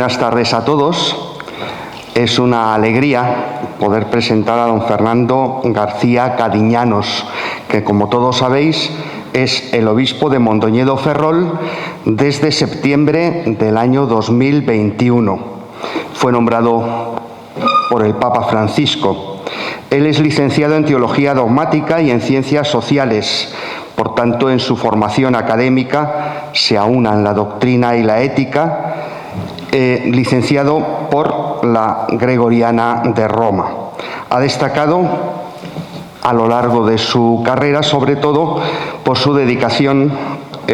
Buenas tardes a todos. Es una alegría poder presentar a don Fernando García Cariñanos, que, como todos sabéis, es el obispo de Mondoñedo Ferrol desde septiembre del año 2021. Fue nombrado por el Papa Francisco. Él es licenciado en Teología Dogmática y en Ciencias Sociales. Por tanto, en su formación académica se aunan la doctrina y la ética, licenciado por la Gregoriana de Roma. Ha destacado a lo largo de su carrera, sobre todo por su dedicación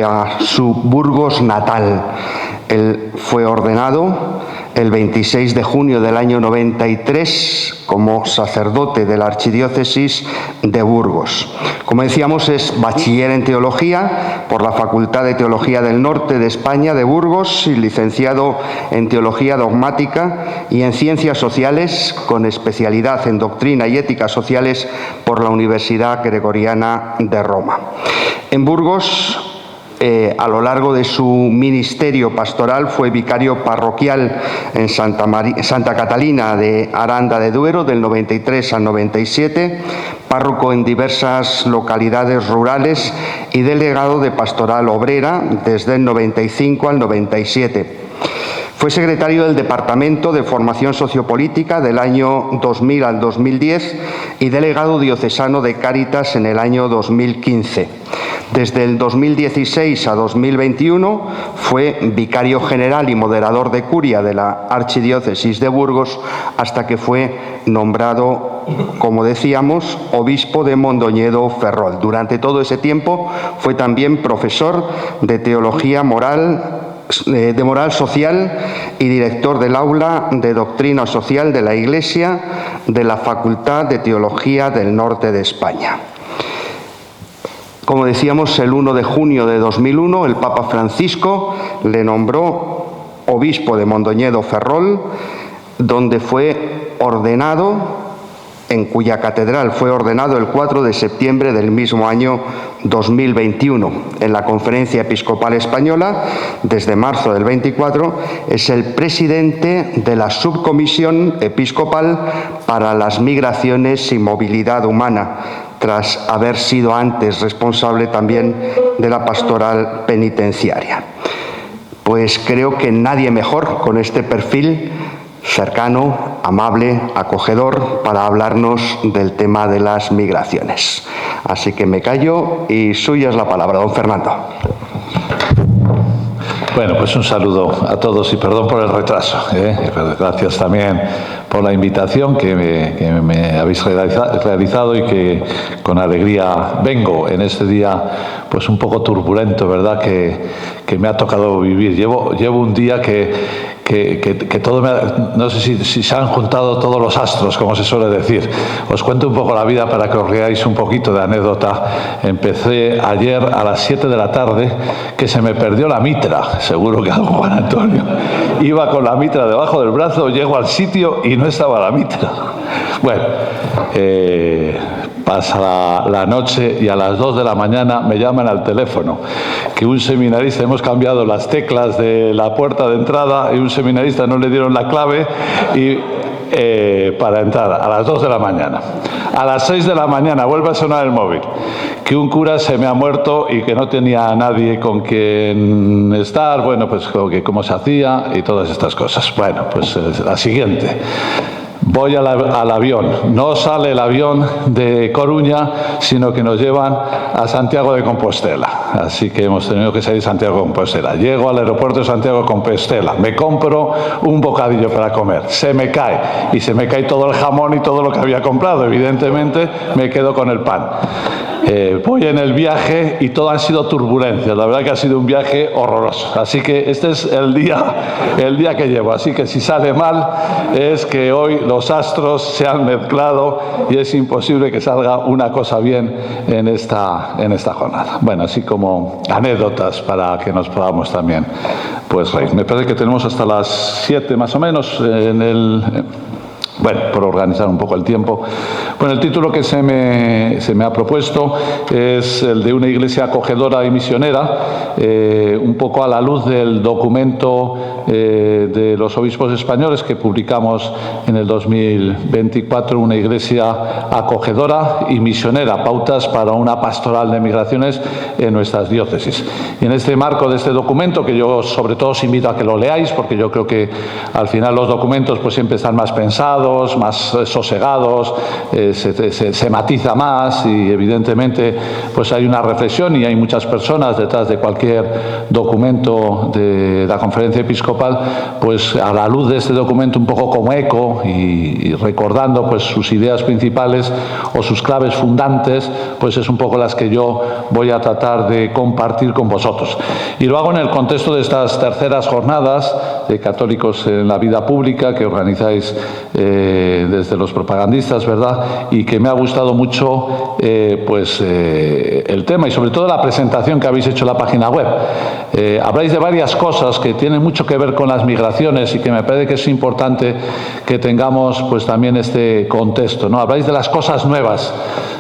a su Burgos natal. Él fue ordenado el 26 de junio del año 93 como sacerdote de la Archidiócesis de Burgos. Como decíamos, es bachiller en Teología por la Facultad de Teología del Norte de España de Burgos y licenciado en Teología Dogmática y en Ciencias Sociales con especialidad en Doctrina y Ética Sociales por la Universidad Gregoriana de Roma. En Burgos, a lo largo de su ministerio pastoral, fue vicario parroquial en Santa Catalina de Aranda de Duero del 93 al 97, párroco en diversas localidades rurales y delegado de Pastoral Obrera desde el 95 al 97. Fue secretario del Departamento de Formación Sociopolítica del año 2000 al 2010 y delegado diocesano de Cáritas en el año 2015. Desde el 2016 a 2021 fue vicario general y moderador de curia de la Archidiócesis de Burgos hasta que fue nombrado, como decíamos, obispo de Mondoñedo Ferrol. Durante todo ese tiempo fue también profesor de Teología Moral, de Moral Social y director del Aula de Doctrina Social de la Iglesia de la Facultad de Teología del Norte de España. Como decíamos, el 1 de junio de 2001 el Papa Francisco le nombró obispo de Mondoñedo Ferrol, donde fue ordenado, en cuya catedral fue ordenado el 4 de septiembre del mismo año 2021. En la Conferencia Episcopal Española, desde marzo del 24, es el presidente de la Subcomisión Episcopal para las Migraciones y Movilidad Humana, tras haber sido antes responsable también de la pastoral penitenciaria. Pues creo que nadie mejor con este perfil cercano, amable, acogedor, para hablarnos del tema de las migraciones. Así que me callo y suya es la palabra, don Fernando. Bueno, pues un saludo a todos y perdón por el retraso. Gracias también por la invitación que me habéis realizado y que con alegría vengo en este día pues un poco turbulento, ¿verdad?, que me ha tocado vivir. Llevo un día que todo no sé si se han juntado todos los astros, como se suele decir. Os cuento un poco la vida para que os riáis un poquito de anécdota. Empecé ayer a las 7 de la tarde, que se me perdió la mitra, seguro que algo, Juan Antonio. Iba con la mitra debajo del brazo, llego al sitio y no estaba la mitra. Bueno, pasa la noche y a las 2 de la mañana me llaman al teléfono que un seminarista, hemos cambiado las teclas de la puerta de entrada y un seminarista no le dieron la clave para entrar a las 2 de la mañana. A las 6 de la mañana vuelve a sonar el móvil, que un cura se me ha muerto y que no tenía a nadie con quien estar, bueno, pues cómo se hacía y todas estas cosas. Bueno, pues la siguiente. Voy al avión, no sale el avión de Coruña, sino que nos llevan a Santiago de Compostela. Así que hemos tenido que salir de Santiago de Compostela. Llego al aeropuerto de Santiago de Compostela, me compro un bocadillo para comer, se me cae, y se me cae todo el jamón y todo lo que había comprado. Evidentemente me quedo con el pan. Voy en el viaje y todo han sido turbulencias. La verdad que ha sido un viaje horroroso. Así que este es el día que llevo. Así que si sale mal es que hoy los astros se han mezclado y es imposible que salga una cosa bien en esta jornada. Bueno, así como anécdotas para que nos podamos también pues reír. Me parece que tenemos hasta las 7 más o menos Bueno, por organizar un poco el tiempo. Bueno, el título que se me ha propuesto es el de una iglesia acogedora y misionera, un poco a la luz del documento de los obispos españoles que publicamos en el 2024, una iglesia acogedora y misionera, pautas para una pastoral de migraciones en nuestras diócesis. Y en este marco de este documento, que yo sobre todo os invito a que lo leáis, porque yo creo que al final los documentos pues siempre están más pensados, más sosegados, se matiza más y evidentemente pues hay una reflexión y hay muchas personas detrás de cualquier documento de la Conferencia Episcopal, pues a la luz de este documento un poco como eco y recordando pues sus ideas principales o sus claves fundantes, pues es un poco las que yo voy a tratar de compartir con vosotros. Y lo hago en el contexto de estas terceras jornadas de católicos en la vida pública que organizáis desde los propagandistas, ¿verdad? Y que me ha gustado mucho el tema y sobre todo la presentación que habéis hecho en la página web. Habláis de varias cosas que tienen mucho que ver con las migraciones y que me parece que es importante que tengamos pues también este contexto, ¿no? Habláis de las cosas nuevas.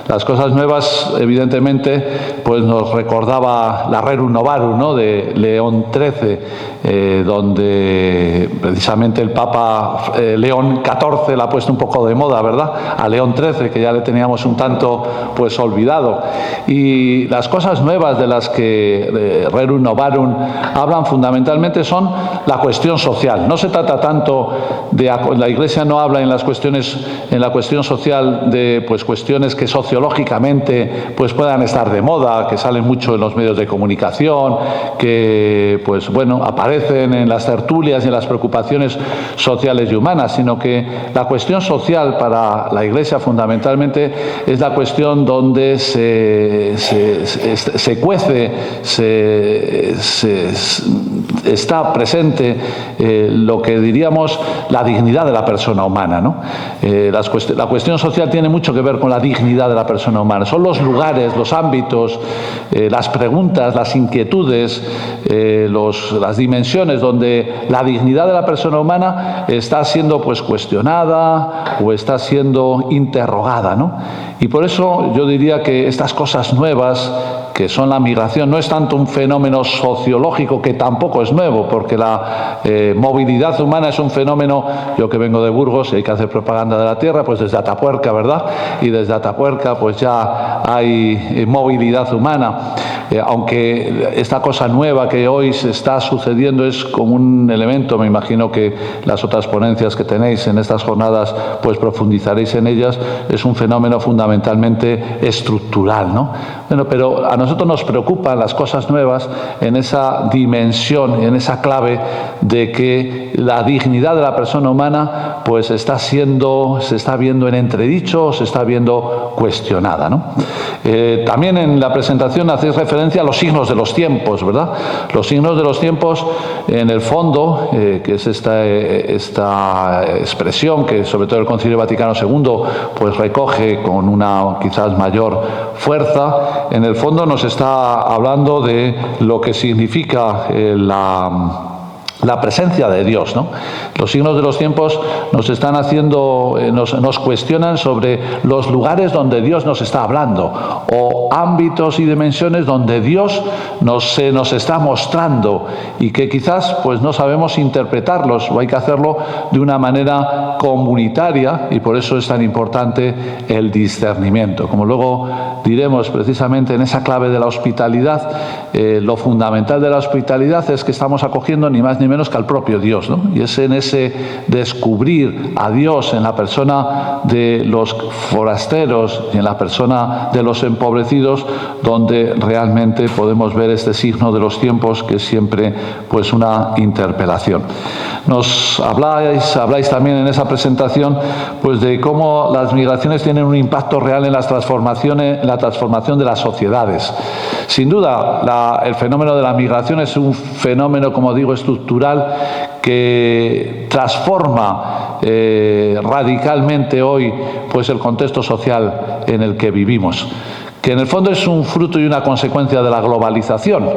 Las cosas nuevas, evidentemente, pues nos recordaba la Rerum Novarum, ¿no?, de León XIII, donde precisamente el Papa León XIV la ha puesto un poco de moda, ¿verdad?, a León XIII, que ya le teníamos un tanto pues olvidado. Y las cosas nuevas de las que Rerum Novarum hablan fundamentalmente son la cuestión social. No se trata tanto de la Iglesia no habla en la cuestión social de pues cuestiones que sociológicamente pues puedan estar de moda, que salen mucho en los medios de comunicación, que pues bueno aparecen en las tertulias y en las preocupaciones sociales y humanas, sino que la cuestión social para la Iglesia fundamentalmente es la cuestión donde se cuece, está presente lo que diríamos la dignidad de la persona humana, ¿no? La cuestión social tiene mucho que ver con la dignidad de la persona humana. Son los lugares, los ámbitos, las preguntas, las inquietudes, las dimensiones donde la dignidad de la persona humana está siendo pues cuestionada o está siendo interrogada, ¿no? Y por eso yo diría que estas cosas nuevas que son la migración, no es tanto un fenómeno sociológico, que tampoco es nuevo, porque la movilidad humana es un fenómeno, yo que vengo de Burgos y hay que hacer propaganda de la tierra, pues desde Atapuerca, ¿verdad? Y desde Atapuerca pues ya hay movilidad humana, aunque esta cosa nueva que hoy se está sucediendo es como un elemento, me imagino que las otras ponencias que tenéis en estas jornadas pues profundizaréis en ellas, es un fenómeno fundamentalmente estructural, ¿no? Bueno, pero a nosotros nos preocupan las cosas nuevas en esa dimensión, en esa clave de que la dignidad de la persona humana pues se está viendo en entredicho, se está viendo cuestionada, ¿no? También en la presentación hacéis referencia a los signos de los tiempos, ¿verdad? Los signos de los tiempos, en el fondo, que es esta expresión que sobre todo el Concilio Vaticano II pues recoge con una quizás mayor fuerza, en el fondo nos está hablando de lo que significa la presencia de Dios, ¿no? Los signos de los tiempos nos están nos cuestionan sobre los lugares donde Dios nos está hablando o ámbitos y dimensiones donde Dios se nos está mostrando y que quizás pues no sabemos interpretarlos o hay que hacerlo de una manera comunitaria y por eso es tan importante el discernimiento. Como luego diremos precisamente en esa clave de la hospitalidad, lo fundamental de la hospitalidad es que estamos acogiendo ni más ni menos que al propio Dios, ¿no? Y es en ese descubrir a Dios en la persona de los forasteros y en la persona de los empobrecidos donde realmente podemos ver este signo de los tiempos, que es siempre pues una interpelación. Nos habláis también en esa presentación pues de cómo las migraciones tienen un impacto real en la transformación de las sociedades. Sin duda, el fenómeno de la migración es un fenómeno, como digo, estructural que transforma radicalmente hoy pues el contexto social en el que vivimos, que en el fondo es un fruto y una consecuencia de la globalización.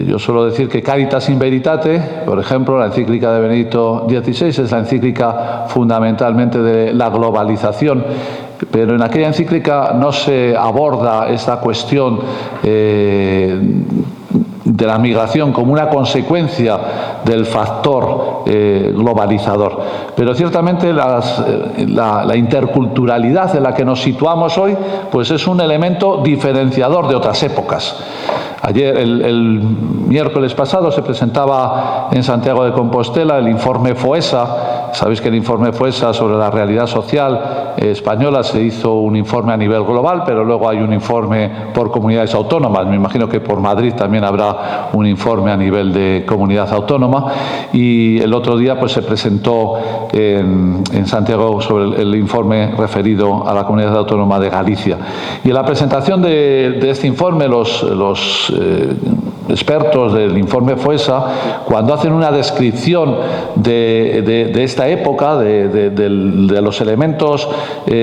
Yo suelo decir que Caritas in Veritate, por ejemplo, la encíclica de Benedicto XVI, es la encíclica fundamentalmente de la globalización, pero en aquella encíclica no se aborda esta cuestión de la migración como una consecuencia del factor globalizador. Pero ciertamente la interculturalidad en la que nos situamos hoy pues es un elemento diferenciador de otras épocas. Ayer, el miércoles pasado, se presentaba en Santiago de Compostela el informe FOESA. Sabéis que el informe FOESA sobre la realidad social española se hizo un informe a nivel global, pero luego hay un informe por comunidades autónomas. Me imagino que por Madrid también habrá un informe a nivel de comunidad autónoma. Y el otro día pues se presentó en Santiago sobre el informe referido a la comunidad autónoma de Galicia. Y en la presentación de este informe, los expertos del informe FOESA, cuando hacen una descripción de esta época, de los elementos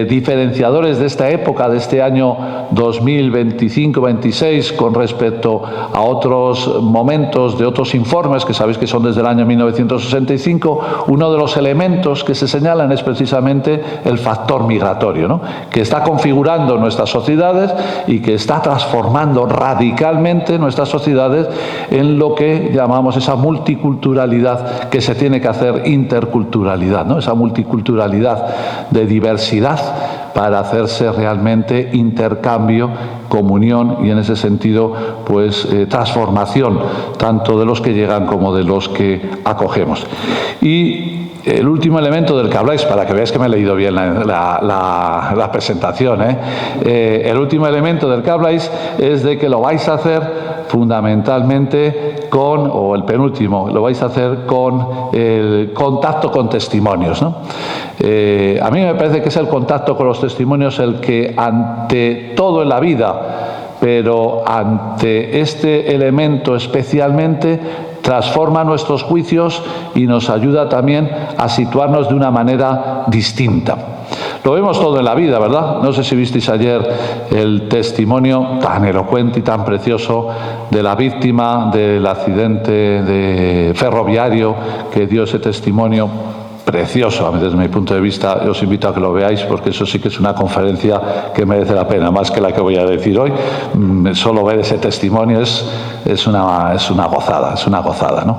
diferenciadores de esta época, de este año 2025-26, con respecto a otros momentos de otros informes, que sabéis que son desde el año 1965, uno de los elementos que se señalan es precisamente el factor migratorio, ¿no?, que está configurando nuestras sociedades y que está transformando radicalmente nuestras sociedades en lo que llamamos esa multiculturalidad que se tiene que hacer interculturalidad, ¿no?, esa multiculturalidad de diversidad para hacerse realmente intercambio, comunión y en ese sentido pues transformación tanto de los que llegan como de los que acogemos. Y el último elemento del que habláis, para que veáis que me he leído bien la presentación, el último elemento del que habláis es de que lo vais a hacer fundamentalmente con, o el penúltimo, lo vais a hacer con el contacto con testimonios, ¿no? A mí me parece que es el contacto con los testimonios el que ante todo en la vida, pero ante este elemento especialmente, transforma nuestros juicios y nos ayuda también a situarnos de una manera distinta. Lo vemos todo en la vida, ¿verdad? No sé si visteis ayer el testimonio tan elocuente y tan precioso de la víctima del accidente ferroviario, que dio ese testimonio precioso, desde mi punto de vista. Os invito a que lo veáis, porque eso sí que es una conferencia que merece la pena, más que la que voy a decir hoy. Solo ver ese testimonio es una gozada, ¿no?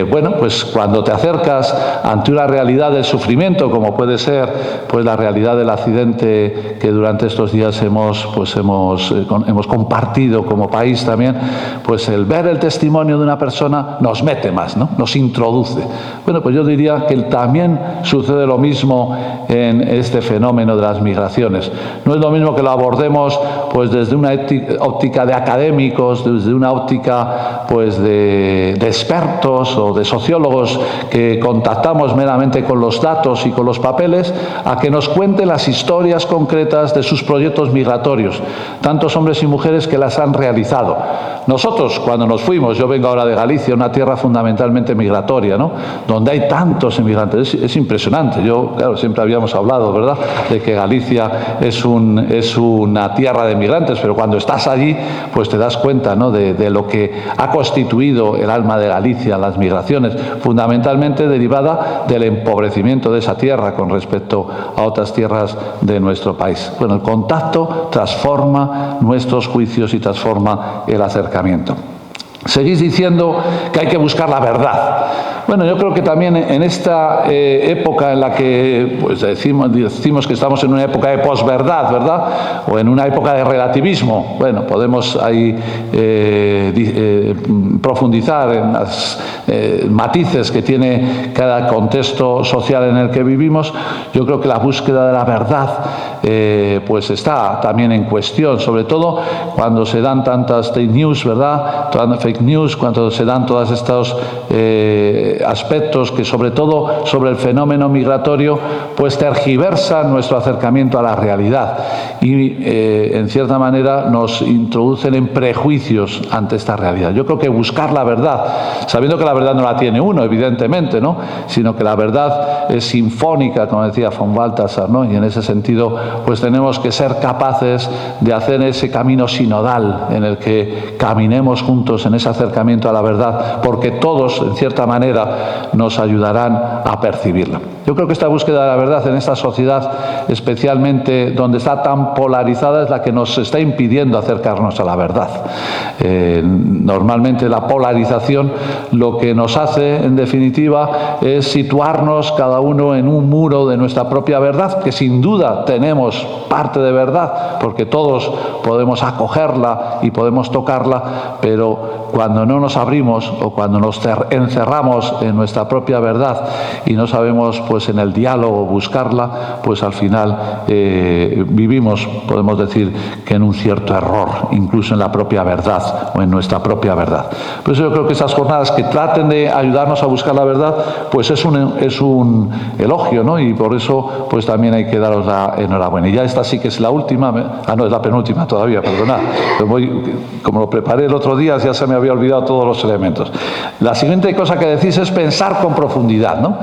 Bueno, pues cuando te acercas ante una realidad del sufrimiento, como puede ser pues la realidad del accidente que durante estos días hemos compartido como país también, pues el ver el testimonio de una persona nos mete más, ¿no?, nos introduce. Bueno, pues yo diría que también sucede lo mismo en este fenómeno de las migraciones. No es lo mismo que lo abordemos pues desde una óptica de académicos, desde una óptica pues de expertos o de sociólogos que contactamos meramente con los datos y con los papeles, a que nos cuenten las historias concretas de sus proyectos migratorios, tantos hombres y mujeres que las han realizado. Nosotros, cuando nos fuimos, yo vengo ahora de Galicia, una tierra fundamentalmente migratoria, ¿no?, donde hay tantos inmigrantes, es impresionante. Claro, siempre habíamos hablado, ¿verdad?, de que Galicia es una tierra de migrantes, pero cuando estás allí, pues te das cuenta, ¿no?, de lo que ha constituido el alma de Galicia, las migraciones, fundamentalmente derivada del empobrecimiento de esa tierra con respecto a otras tierras de nuestro país. Bueno, el contacto transforma nuestros juicios y transforma el acercamiento. Seguís diciendo que hay que buscar la verdad. Bueno, yo creo que también en esta época en la que pues decimos que estamos en una época de posverdad, ¿verdad?, o en una época de relativismo. Bueno, podemos ahí profundizar en los matices que tiene cada contexto social en el que vivimos. Yo creo que la búsqueda de la verdad pues está también en cuestión, sobre todo cuando se dan tantas fake news, ¿verdad?, fake news, cuando se dan todas estas aspectos que, sobre todo sobre el fenómeno migratorio, pues tergiversan nuestro acercamiento a la realidad y, en cierta manera, nos introducen en prejuicios ante esta realidad. Yo creo que buscar la verdad, sabiendo que la verdad no la tiene uno, evidentemente, ¿no?, sino que la verdad es sinfónica, como decía von Balthasar, ¿no?, y en ese sentido, pues tenemos que ser capaces de hacer ese camino sinodal en el que caminemos juntos en ese acercamiento a la verdad, porque todos, en cierta manera, nos ayudarán a percibirla. Yo creo que esta búsqueda de la verdad en esta sociedad, especialmente donde está tan polarizada, es la que nos está impidiendo acercarnos a la verdad. Normalmente la polarización lo que nos hace, en definitiva, es situarnos cada uno en un muro de nuestra propia verdad, que sin duda tenemos parte de verdad, porque todos podemos acogerla y podemos tocarla, pero cuando no nos abrimos o cuando nos encerramos en nuestra propia verdad y no sabemos, pues, en el diálogo buscarla, pues al final vivimos, podemos decir, que en un cierto error, incluso en la propia verdad o en nuestra propia verdad. Por eso yo creo que esas jornadas que traten de ayudarnos a buscar la verdad, pues es un elogio, ¿no? Y por eso, pues también hay que daros la enhorabuena. Y ya esta sí que es la última, no, es la penúltima todavía, perdonad. Como lo preparé el otro día, ya se me había olvidado todos los elementos. La siguiente cosa que decís es pensar con profundidad, ¿no?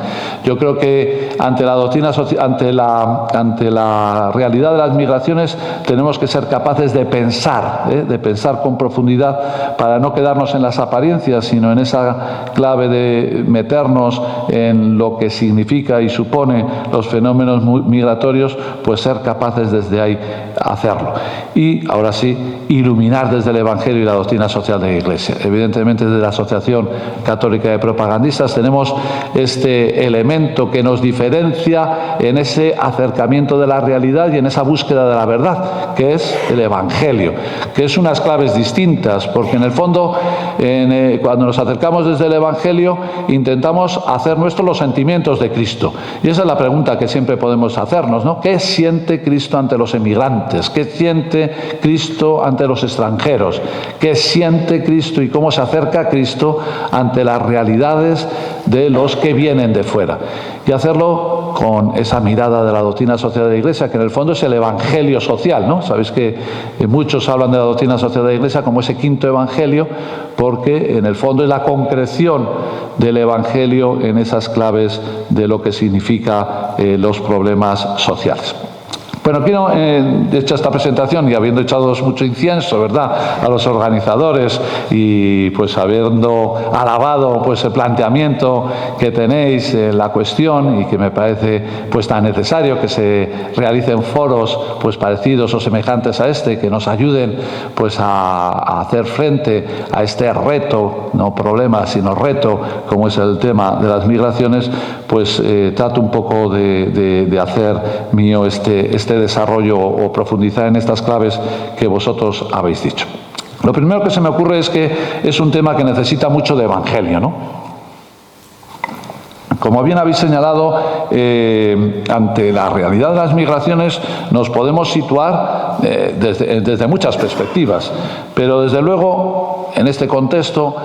Yo creo que ante la doctrina, ante la realidad de las migraciones, tenemos que ser capaces de pensar con profundidad, para no quedarnos en las apariencias, sino en esa clave de meternos en lo que significa y supone los fenómenos migratorios, pues ser capaces desde ahí hacerlo. Y ahora sí, iluminar desde el Evangelio y la doctrina social de la Iglesia. Evidentemente, desde la Asociación Católica de Propagandistas tenemos este elemento que nos diferencia en ese acercamiento de la realidad y en esa búsqueda de la verdad, que es el Evangelio, que es unas claves distintas, porque en el fondo, cuando nos acercamos desde el Evangelio, intentamos hacer nuestros los sentimientos de Cristo. Y esa es la pregunta que siempre podemos hacernos, ¿no? ¿Qué siente Cristo ante los emigrantes? ¿Qué siente Cristo ante los extranjeros? ¿Qué siente Cristo y cómo se acerca a Cristo ante las realidades de los que vienen de fuera? Y hacerlo con esa mirada de la doctrina social de la Iglesia, que en el fondo es el Evangelio social, ¿no? Sabéis que muchos hablan de la doctrina social de la Iglesia como ese quinto Evangelio, porque en el fondo es la concreción del Evangelio en esas claves de lo que significa los problemas sociales. Bueno, quiero, hecha esta presentación y habiendo echado mucho incienso, ¿verdad?, a los organizadores y pues habiendo alabado, pues, el planteamiento que tenéis en la cuestión y que me parece, pues, tan necesario que se realicen foros, pues, parecidos o semejantes a este, que nos ayuden, pues, a hacer frente a este reto, no problema, sino reto, como es el tema de las migraciones, pues trato un poco de hacer mío este desarrollo o profundizar en estas claves que vosotros habéis dicho. Lo primero que se me ocurre es que es un tema que necesita mucho de evangelio, ¿no? Como bien habéis señalado, ante la realidad de las migraciones nos podemos situar desde muchas perspectivas, pero desde luego en este contexto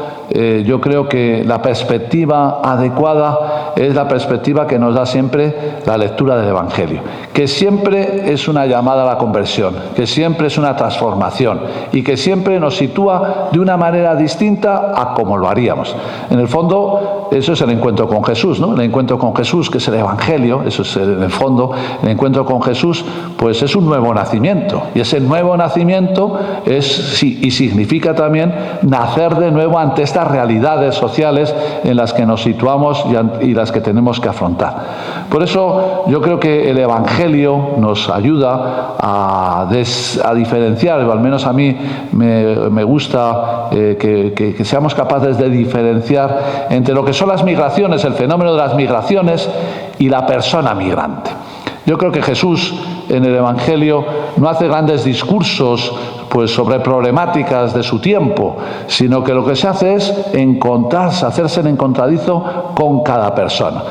yo creo que la perspectiva adecuada es la perspectiva que nos da siempre la lectura del Evangelio, que siempre es una llamada a la conversión, que siempre es una transformación y que siempre nos sitúa de una manera distinta a como lo haríamos. En el fondo, eso es el encuentro con Jesús, ¿no? El encuentro con Jesús, que es el Evangelio, eso es en el fondo, el encuentro con Jesús, pues es un nuevo nacimiento, y ese nuevo nacimiento y significa también nacer de nuevo ante estas realidades sociales en las que nos situamos y las que tenemos que afrontar. Por eso yo creo que el Evangelio nos ayuda a diferenciar, o al menos a mí me gusta que seamos capaces de diferenciar entre lo que son las migraciones, el fenómeno de las migraciones y la persona migrante. Yo creo que Jesús en el Evangelio no hace grandes discursos, pues, sobre problemáticas de su tiempo, sino que lo que se hace es hacerse el encontradizo con cada persona.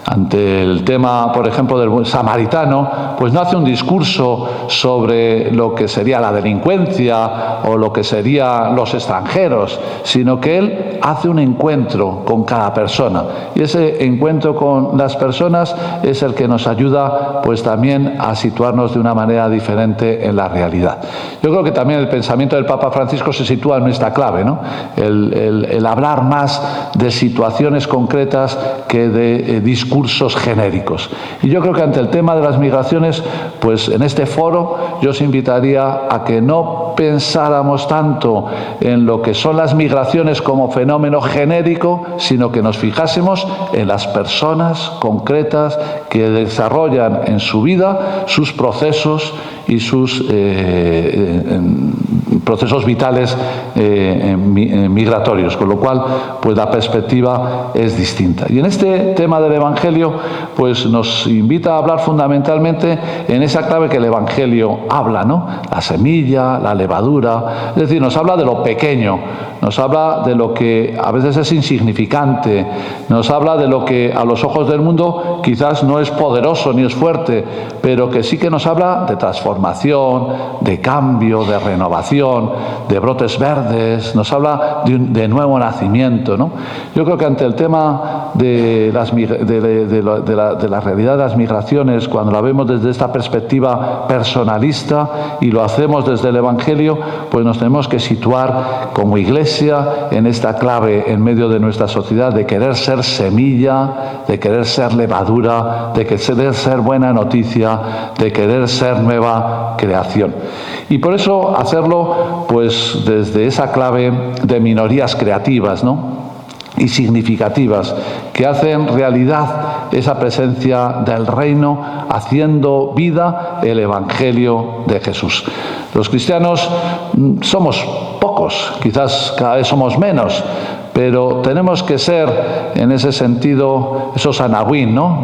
ante el tema, por ejemplo, del samaritano, pues no hace un discurso sobre lo que sería la delincuencia o lo que serían los extranjeros, sino que él hace un encuentro con cada persona. Y ese encuentro con las personas es el que nos ayuda, pues también a situarnos de una manera diferente en la realidad. Yo creo que también el pensamiento del Papa Francisco se sitúa en esta clave, ¿no? El hablar más de situaciones concretas que de discursos genéricos. Y yo creo que ante el tema de las migraciones, pues en este foro yo os invitaría a que no pensáramos tanto en lo que son las migraciones como fenómeno genérico, sino que nos fijásemos en las personas concretas que desarrollan en su vida sus procesos y sus procesos vitales migratorios, con lo cual pues la perspectiva es distinta. Y en este tema del Evangelio pues nos invita a hablar fundamentalmente en esa clave que el Evangelio habla, ¿no? La semilla, la levadura, es decir, nos habla de lo pequeño, nos habla de lo que a veces es insignificante, nos habla de lo que a los ojos del mundo quizás no es poderoso ni es fuerte, pero que sí que nos habla de transformación, de cambio, de renovación, de brotes verdes, nos habla de nuevo nacimiento, ¿no? Yo creo que ante el tema de la realidad de las migraciones, cuando la vemos desde esta perspectiva personalista y lo hacemos desde el Evangelio, pues nos tenemos que situar como Iglesia en esta clave en medio de nuestra sociedad de querer ser semilla, de querer ser levadura, de querer ser buena noticia, de querer ser nueva creación. Y por eso hacerlo pues desde esa clave de minorías creativas, ¿no? Y significativas, que hacen realidad esa presencia del reino, haciendo vida el Evangelio de Jesús. Los cristianos somos pocos, quizás cada vez somos menos, pero tenemos que ser, en ese sentido, esos anahuín, ¿no?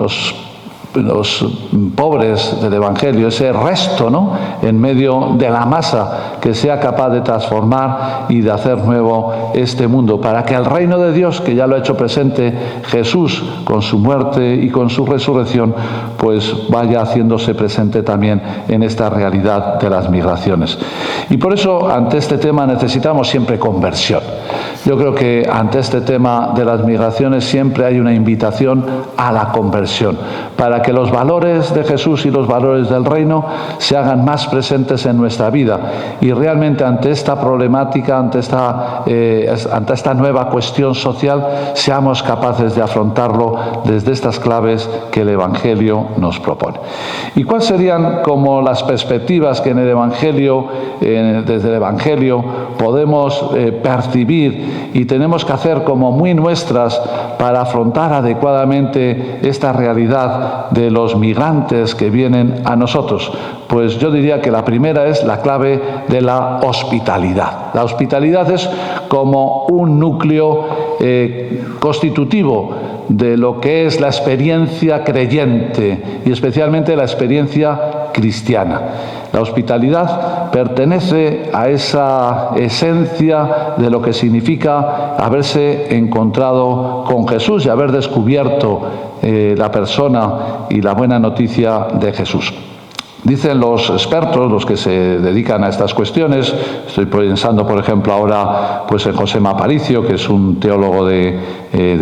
Los pobres del Evangelio, ese resto, ¿no? En medio de la masa que sea capaz de transformar y de hacer nuevo este mundo, para que el reino de Dios, que ya lo ha hecho presente Jesús con su muerte y con su resurrección, pues vaya haciéndose presente también en esta realidad de las migraciones. Y por eso ante este tema necesitamos siempre conversión. Yo creo que ante este tema de las migraciones siempre hay una invitación a la conversión, para que los valores de Jesús y los valores del reino se hagan más presentes en nuestra vida y realmente ante esta problemática, ante esta nueva cuestión social, seamos capaces de afrontarlo desde estas claves que el Evangelio nos propone. ¿Y cuáles serían como las perspectivas que en el Evangelio, desde el Evangelio, podemos percibir y tenemos que hacer como muy nuestras para afrontar adecuadamente esta realidad de los migrantes que vienen a nosotros? Pues yo diría que la primera es la clave de la hospitalidad. La hospitalidad es como un núcleo constitutivo de lo que es la experiencia creyente y especialmente la experiencia cristiana. La hospitalidad pertenece a esa esencia de lo que significa haberse encontrado con Jesús y haber descubierto la persona y la buena noticia de Jesús. Dicen los expertos, los que se dedican a estas cuestiones, estoy pensando por ejemplo ahora pues en José Aparicio, que es un teólogo de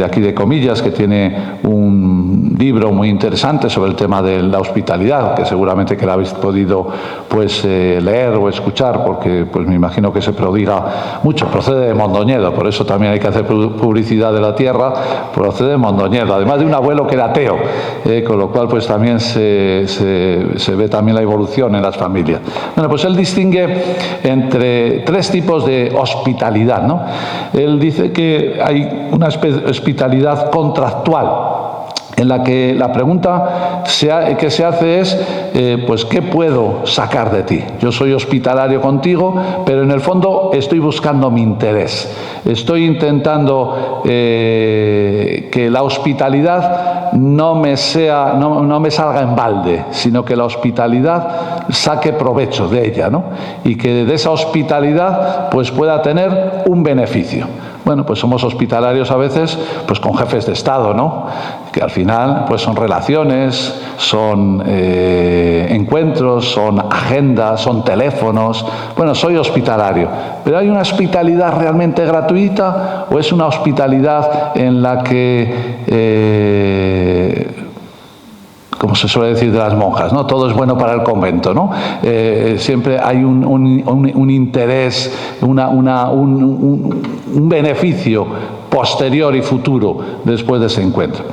aquí de Comillas, que tiene un libro muy interesante sobre el tema de la hospitalidad, que seguramente que lo habéis podido pues leer o escuchar, porque pues me imagino que se prodiga mucho. Procede de Mondoñedo, por eso también hay que hacer publicidad de la tierra. Procede de Mondoñedo, además de un abuelo que era ateo, con lo cual pues también se ve también la evolución en las familias. Bueno, pues él distingue entre tres tipos de hospitalidad, ¿no? Él dice que hay una hospitalidad contractual, en la que la pregunta que se hace es, pues, ¿qué puedo sacar de ti? Yo soy hospitalario contigo, pero en el fondo estoy buscando mi interés. Estoy intentando que la hospitalidad no me salga en balde, sino que la hospitalidad saque provecho de ella, ¿no? Y que de esa hospitalidad pues pueda tener un beneficio. Bueno, pues somos hospitalarios a veces pues con jefes de Estado, ¿no? Que al final pues son relaciones, son encuentros, son agendas, son teléfonos. Bueno, soy hospitalario. ¿Pero hay una hospitalidad realmente gratuita o es una hospitalidad en la que... como se suele decir de las monjas, ¿no? Todo es bueno para el convento, ¿no? Siempre hay un interés, un beneficio posterior y futuro después de ese encuentro.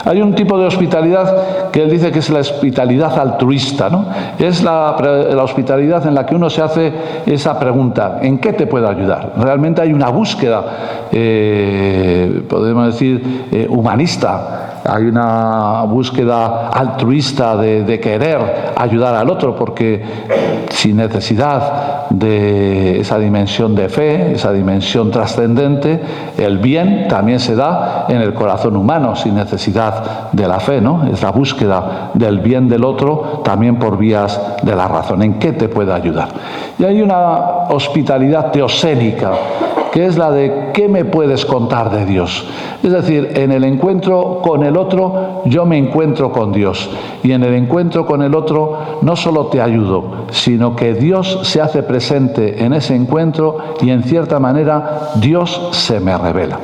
Hay un tipo de hospitalidad que él dice que es la hospitalidad altruista, ¿no? Es la hospitalidad en la que uno se hace esa pregunta: ¿en qué te puedo ayudar? Realmente hay una búsqueda, podemos decir, humanista. Hay una búsqueda altruista de querer ayudar al otro, porque sin necesidad de esa dimensión de fe, esa dimensión trascendente, el bien también se da en el corazón humano, sin necesidad de la fe, ¿no? Es la búsqueda del bien del otro también por vías de la razón. ¿En qué te puedo ayudar? Y hay una hospitalidad teosénica, que es la de ¿qué me puedes contar de Dios? Es decir, en el encuentro con el otro, yo me encuentro con Dios. Y en el encuentro con el otro, no solo te ayudo, sino que Dios se hace presente en ese encuentro y en cierta manera Dios se me revela.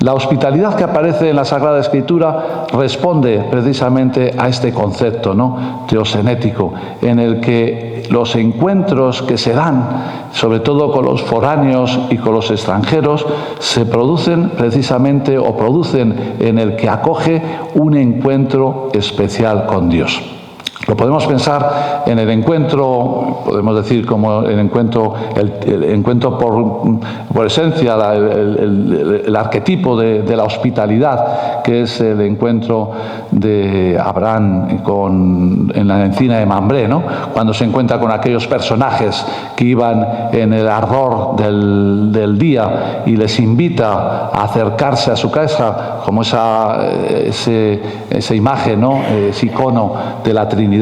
La hospitalidad que aparece en la Sagrada Escritura responde precisamente a este concepto, ¿no?, teosenético, en el que los encuentros que se dan, sobre todo con los foráneos y con los extranjeros, se producen precisamente o producen en el que acoge un encuentro especial con Dios. Lo podemos pensar en el encuentro, podemos decir como el encuentro por esencia, el arquetipo de la hospitalidad, que es el encuentro de Abraham en la encina de Mambré, ¿no? Cuando se encuentra con aquellos personajes que iban en el ardor del día y les invita a acercarse a su casa, como esa imagen, ¿no?, ese icono de la Trinidad.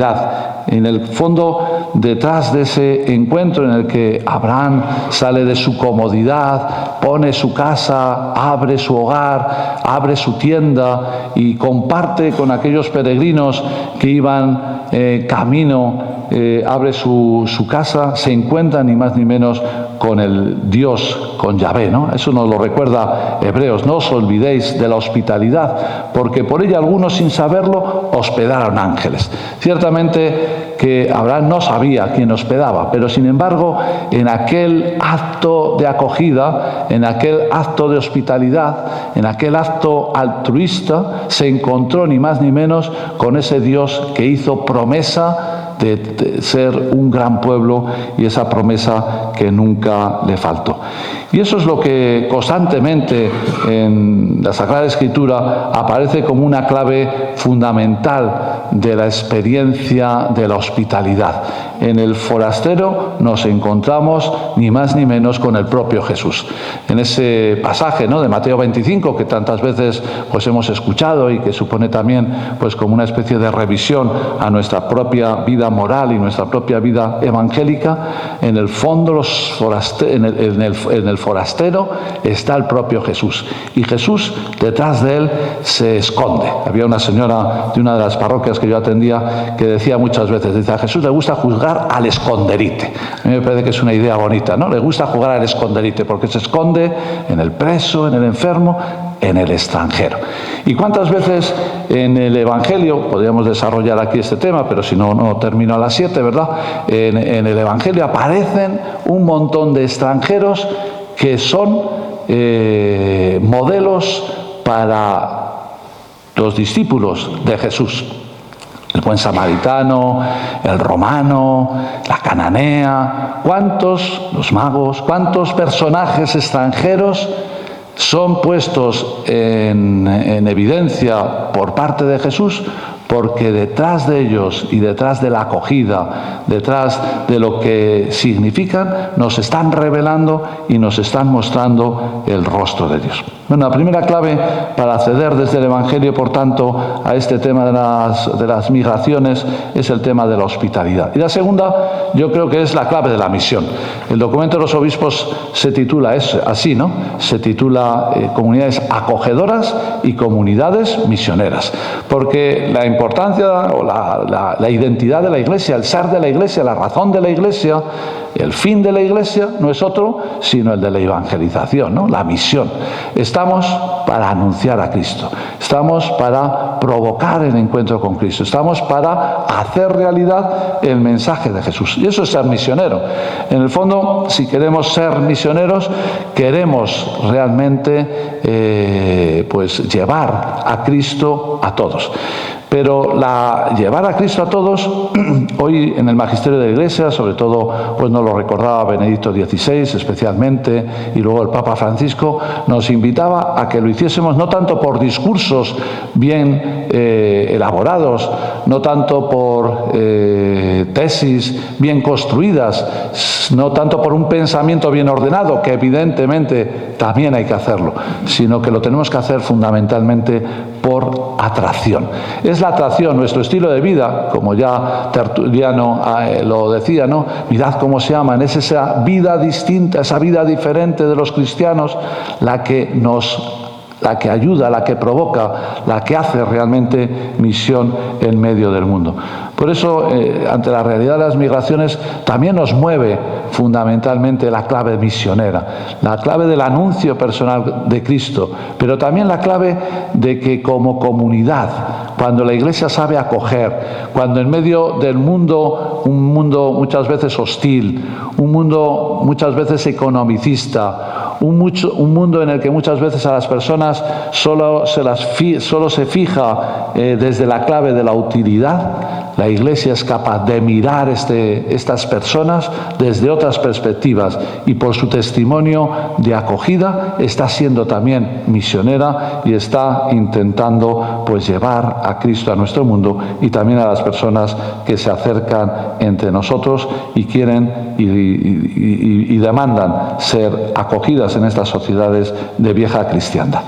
En el fondo, detrás de ese encuentro en el que Abraham sale de su comodidad, pone su casa, abre su hogar, abre su tienda y comparte con aquellos peregrinos que iban camino, abre su casa, se encuentra ni más ni menos con el Dios, con Yahvé, ¿no? Eso nos lo recuerda Hebreos: no os olvidéis de la hospitalidad, porque por ella algunos, sin saberlo, hospedaron ángeles. Ciertamente que Abraham no sabía quién hospedaba, pero sin embargo, en aquel acto de acogida, en aquel acto de hospitalidad, en aquel acto altruista, se encontró ni más ni menos con ese Dios que hizo promesa de ser un gran pueblo, y esa promesa que nunca le faltó. Y eso es lo que constantemente en la Sagrada Escritura aparece como una clave fundamental de la experiencia de la hospitalidad. En el forastero nos encontramos ni más ni menos con el propio Jesús. En ese pasaje, ¿no?, de Mateo 25, que tantas veces pues hemos escuchado y que supone también pues como una especie de revisión a nuestra propia vida moral y nuestra propia vida evangélica, en el fondo en el forastero está el propio Jesús, y Jesús detrás de él se esconde. Había una señora de una de las parroquias que yo atendía que decía muchas veces, dice: a Jesús le gusta juzgar al esconderite. A mí me parece que es una idea bonita, ¿no? Le gusta jugar al esconderite porque se esconde en el preso, en el enfermo, en el extranjero. ¿Y cuántas veces en el Evangelio, podríamos desarrollar aquí este tema, pero si no, no termino a las 7, ¿verdad? En el Evangelio aparecen un montón de extranjeros que son modelos para los discípulos de Jesús. El buen samaritano, el romano, la cananea, los magos, cuántos personajes extranjeros son puestos en evidencia por parte de Jesús, porque detrás de ellos y detrás de la acogida, detrás de lo que significan, nos están revelando y nos están mostrando el rostro de Dios. Bueno, la primera clave para acceder desde el Evangelio, por tanto, a este tema de las migraciones es el tema de la hospitalidad. Y la segunda, yo creo que es la clave de la misión. El documento de los obispos se titula así, ¿no? Se titula Comunidades acogedoras y comunidades misioneras. Porque la importancia o la identidad de la Iglesia, el ser de la Iglesia, la razón de la Iglesia, el fin de la Iglesia no es otro sino el de la evangelización, ¿no? La misión. Estamos para anunciar a Cristo, estamos para provocar el encuentro con Cristo, estamos para hacer realidad el mensaje de Jesús. Y eso es ser misionero. En el fondo, si queremos ser misioneros, queremos realmente pues llevar a Cristo a todos. Pero llevar a Cristo a todos, hoy en el magisterio de la Iglesia, sobre todo, pues nos lo recordaba Benedicto XVI especialmente, y luego el Papa Francisco, nos invitaba a que lo hiciésemos no tanto por discursos bien elaborados, no tanto por tesis bien construidas, no tanto por un pensamiento bien ordenado, que evidentemente también hay que hacerlo, sino que lo tenemos que hacer fundamentalmente por atracción. Es la atracción, nuestro estilo de vida, como ya Tertuliano lo decía, ¿no? Mirad cómo se aman, es esa vida distinta, esa vida diferente de los cristianos la que ayuda, la que provoca, la que hace realmente misión en medio del mundo. Por eso, ante la realidad de las migraciones, también nos mueve fundamentalmente la clave misionera, la clave del anuncio personal de Cristo, pero también la clave de que como comunidad, cuando la Iglesia sabe acoger, cuando en medio del mundo, un mundo muchas veces hostil, un mundo muchas veces economicista, un mundo en el que muchas veces a las personas solo se fija desde la clave de la utilidad, la Iglesia es capaz de mirar estas personas desde otras perspectivas y por su testimonio de acogida está siendo también misionera y está intentando pues llevar a Cristo a nuestro mundo y también a las personas que se acercan entre nosotros y quieren y demandan ser acogidas en estas sociedades de vieja cristiandad.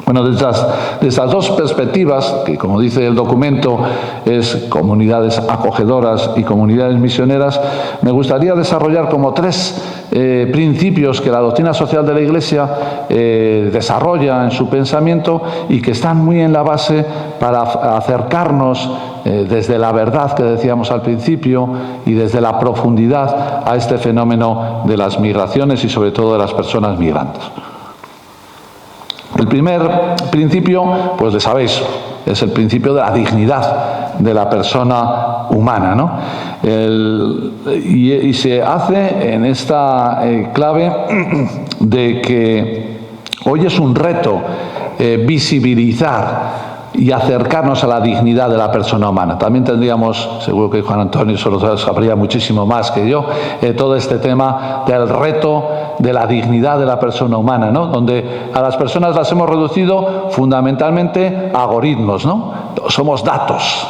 Bueno, de estas dos perspectivas, que como dice el documento es comunidades acogedoras y comunidades misioneras, me gustaría desarrollar como tres principios que la doctrina social de la Iglesia desarrolla en su pensamiento y que están muy en la base para acercarnos desde la verdad que decíamos al principio y desde la profundidad a este fenómeno de las migraciones y sobre todo de las personas migrantes. El primer principio, pues le sabéis, es el principio de la dignidad de la persona humana, ¿no? Y se hace en esta clave de que hoy es un reto visibilizar y acercarnos a la dignidad de la persona humana. También tendríamos, seguro que Juan Antonio solo sabría muchísimo más que yo, todo este tema del reto de la dignidad de la persona humana, ¿no? Donde a las personas las hemos reducido fundamentalmente a algoritmos, ¿no? Somos datos.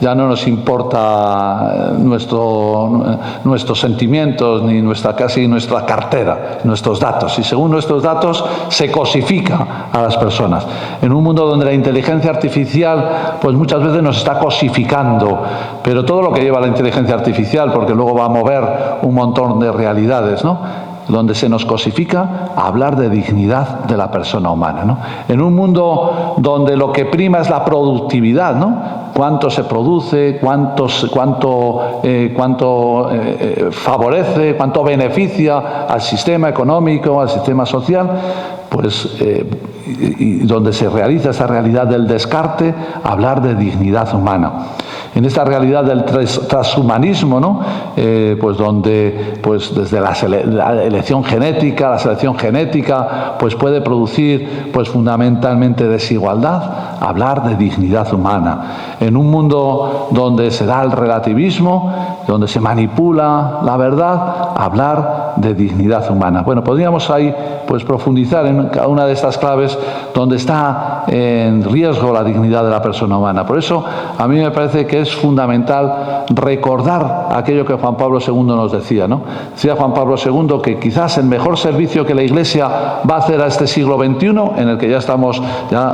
Ya no nos importa nuestros sentimientos ni casi nuestra cartera, nuestros datos. Y según nuestros datos se cosifica a las personas. En un mundo donde la inteligencia artificial pues muchas veces nos está cosificando, pero todo lo que lleva la inteligencia artificial, porque luego va a mover un montón de realidades, ¿no? Donde se nos cosifica a hablar de dignidad de la persona humana, ¿no? En un mundo donde lo que prima es la productividad, ¿no? Cuánto se produce, cuánto favorece, cuánto beneficia al sistema económico, al sistema social, pues y donde se realiza esta realidad del descarte, hablar de dignidad humana. En esta realidad del transhumanismo, ¿no? Pues donde pues desde la elección genética, la selección genética, pues puede producir pues fundamentalmente desigualdad, hablar de dignidad humana. En un mundo donde se da el relativismo, donde se manipula la verdad, hablar de dignidad humana. Bueno, podríamos ahí pues profundizar en cada una de estas claves donde está en riesgo la dignidad de la persona humana. Por eso a mí me parece que es fundamental recordar aquello que Juan Pablo II nos decía, ¿no? Decía Juan Pablo II que quizás el mejor servicio que la Iglesia va a hacer a este siglo XXI, en el que ya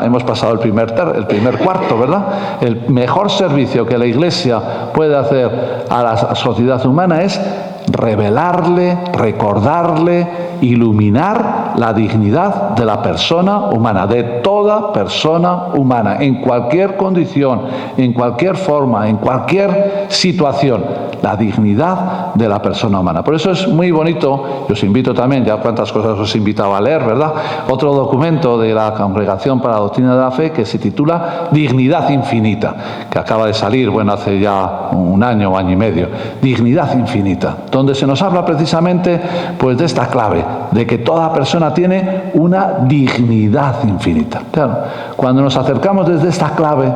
hemos pasado el primer cuarto, ¿verdad? El mejor servicio que la Iglesia puede hacer a la sociedad humana es revelarle, recordarle, iluminar la dignidad de la persona humana, de toda persona humana, en cualquier condición, en cualquier forma, en cualquier situación, la dignidad de la persona humana. Por eso es muy bonito, y os invito también, ya cuántas cosas os he invitado a leer, ¿verdad? Otro documento de la Congregación para la Doctrina de la Fe que se titula Dignidad Infinita, que acaba de salir, bueno, hace ya un año y medio. Dignidad Infinita, donde se nos habla precisamente pues de esta clave, de que toda persona tiene una dignidad infinita. Claro, cuando nos acercamos desde esta clave,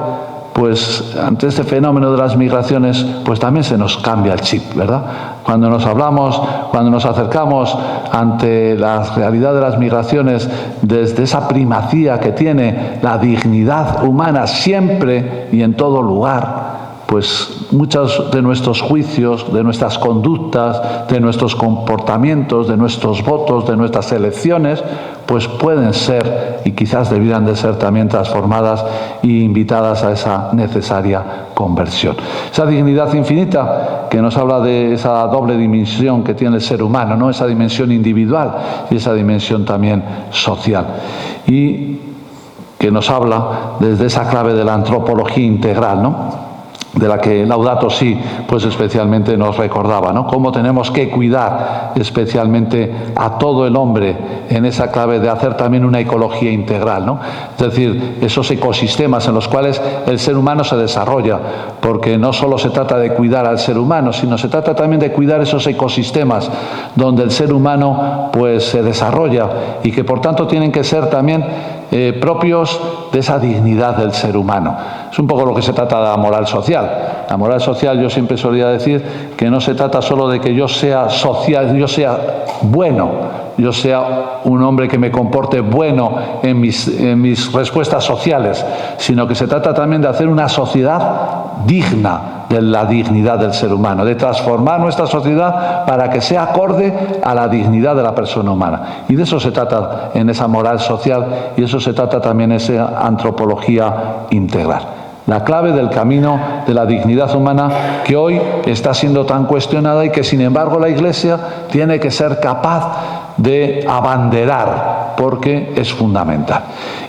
pues ante este fenómeno de las migraciones, pues también se nos cambia el chip, ¿verdad? Cuando nos acercamos ante la realidad de las migraciones desde esa primacía que tiene la dignidad humana siempre y en todo lugar, pues muchos de nuestros juicios, de nuestras conductas, de nuestros comportamientos, de nuestros votos, de nuestras elecciones, pues pueden ser y quizás debieran de ser también transformadas e invitadas a esa necesaria conversión. Esa dignidad infinita que nos habla de esa doble dimensión que tiene el ser humano, ¿no? Esa dimensión individual y esa dimensión también social. Y que nos habla desde esa clave de la antropología integral, ¿no? De la que Laudato Si, pues especialmente nos recordaba, ¿no? Cómo tenemos que cuidar especialmente a todo el hombre en esa clave de hacer también una ecología integral, ¿no? Es decir, esos ecosistemas en los cuales el ser humano se desarrolla, porque no solo se trata de cuidar al ser humano, sino se trata también de cuidar esos ecosistemas donde el ser humano pues se desarrolla y que por tanto tienen que ser también propios de esa dignidad del ser humano. Es un poco lo que se trata de la moral social. La moral social, yo siempre solía decir que no se trata solo de que yo sea social, yo sea bueno, yo sea un hombre que me comporte bueno en mis respuestas sociales, sino que se trata también de hacer una sociedad digna de la dignidad del ser humano, de transformar nuestra sociedad para que sea acorde a la dignidad de la persona humana. Y de eso se trata en esa moral social y eso se trata también en esa antropología integral. La clave del camino de la dignidad humana que hoy está siendo tan cuestionada y que sin embargo la Iglesia tiene que ser capaz de abanderar porque es fundamental.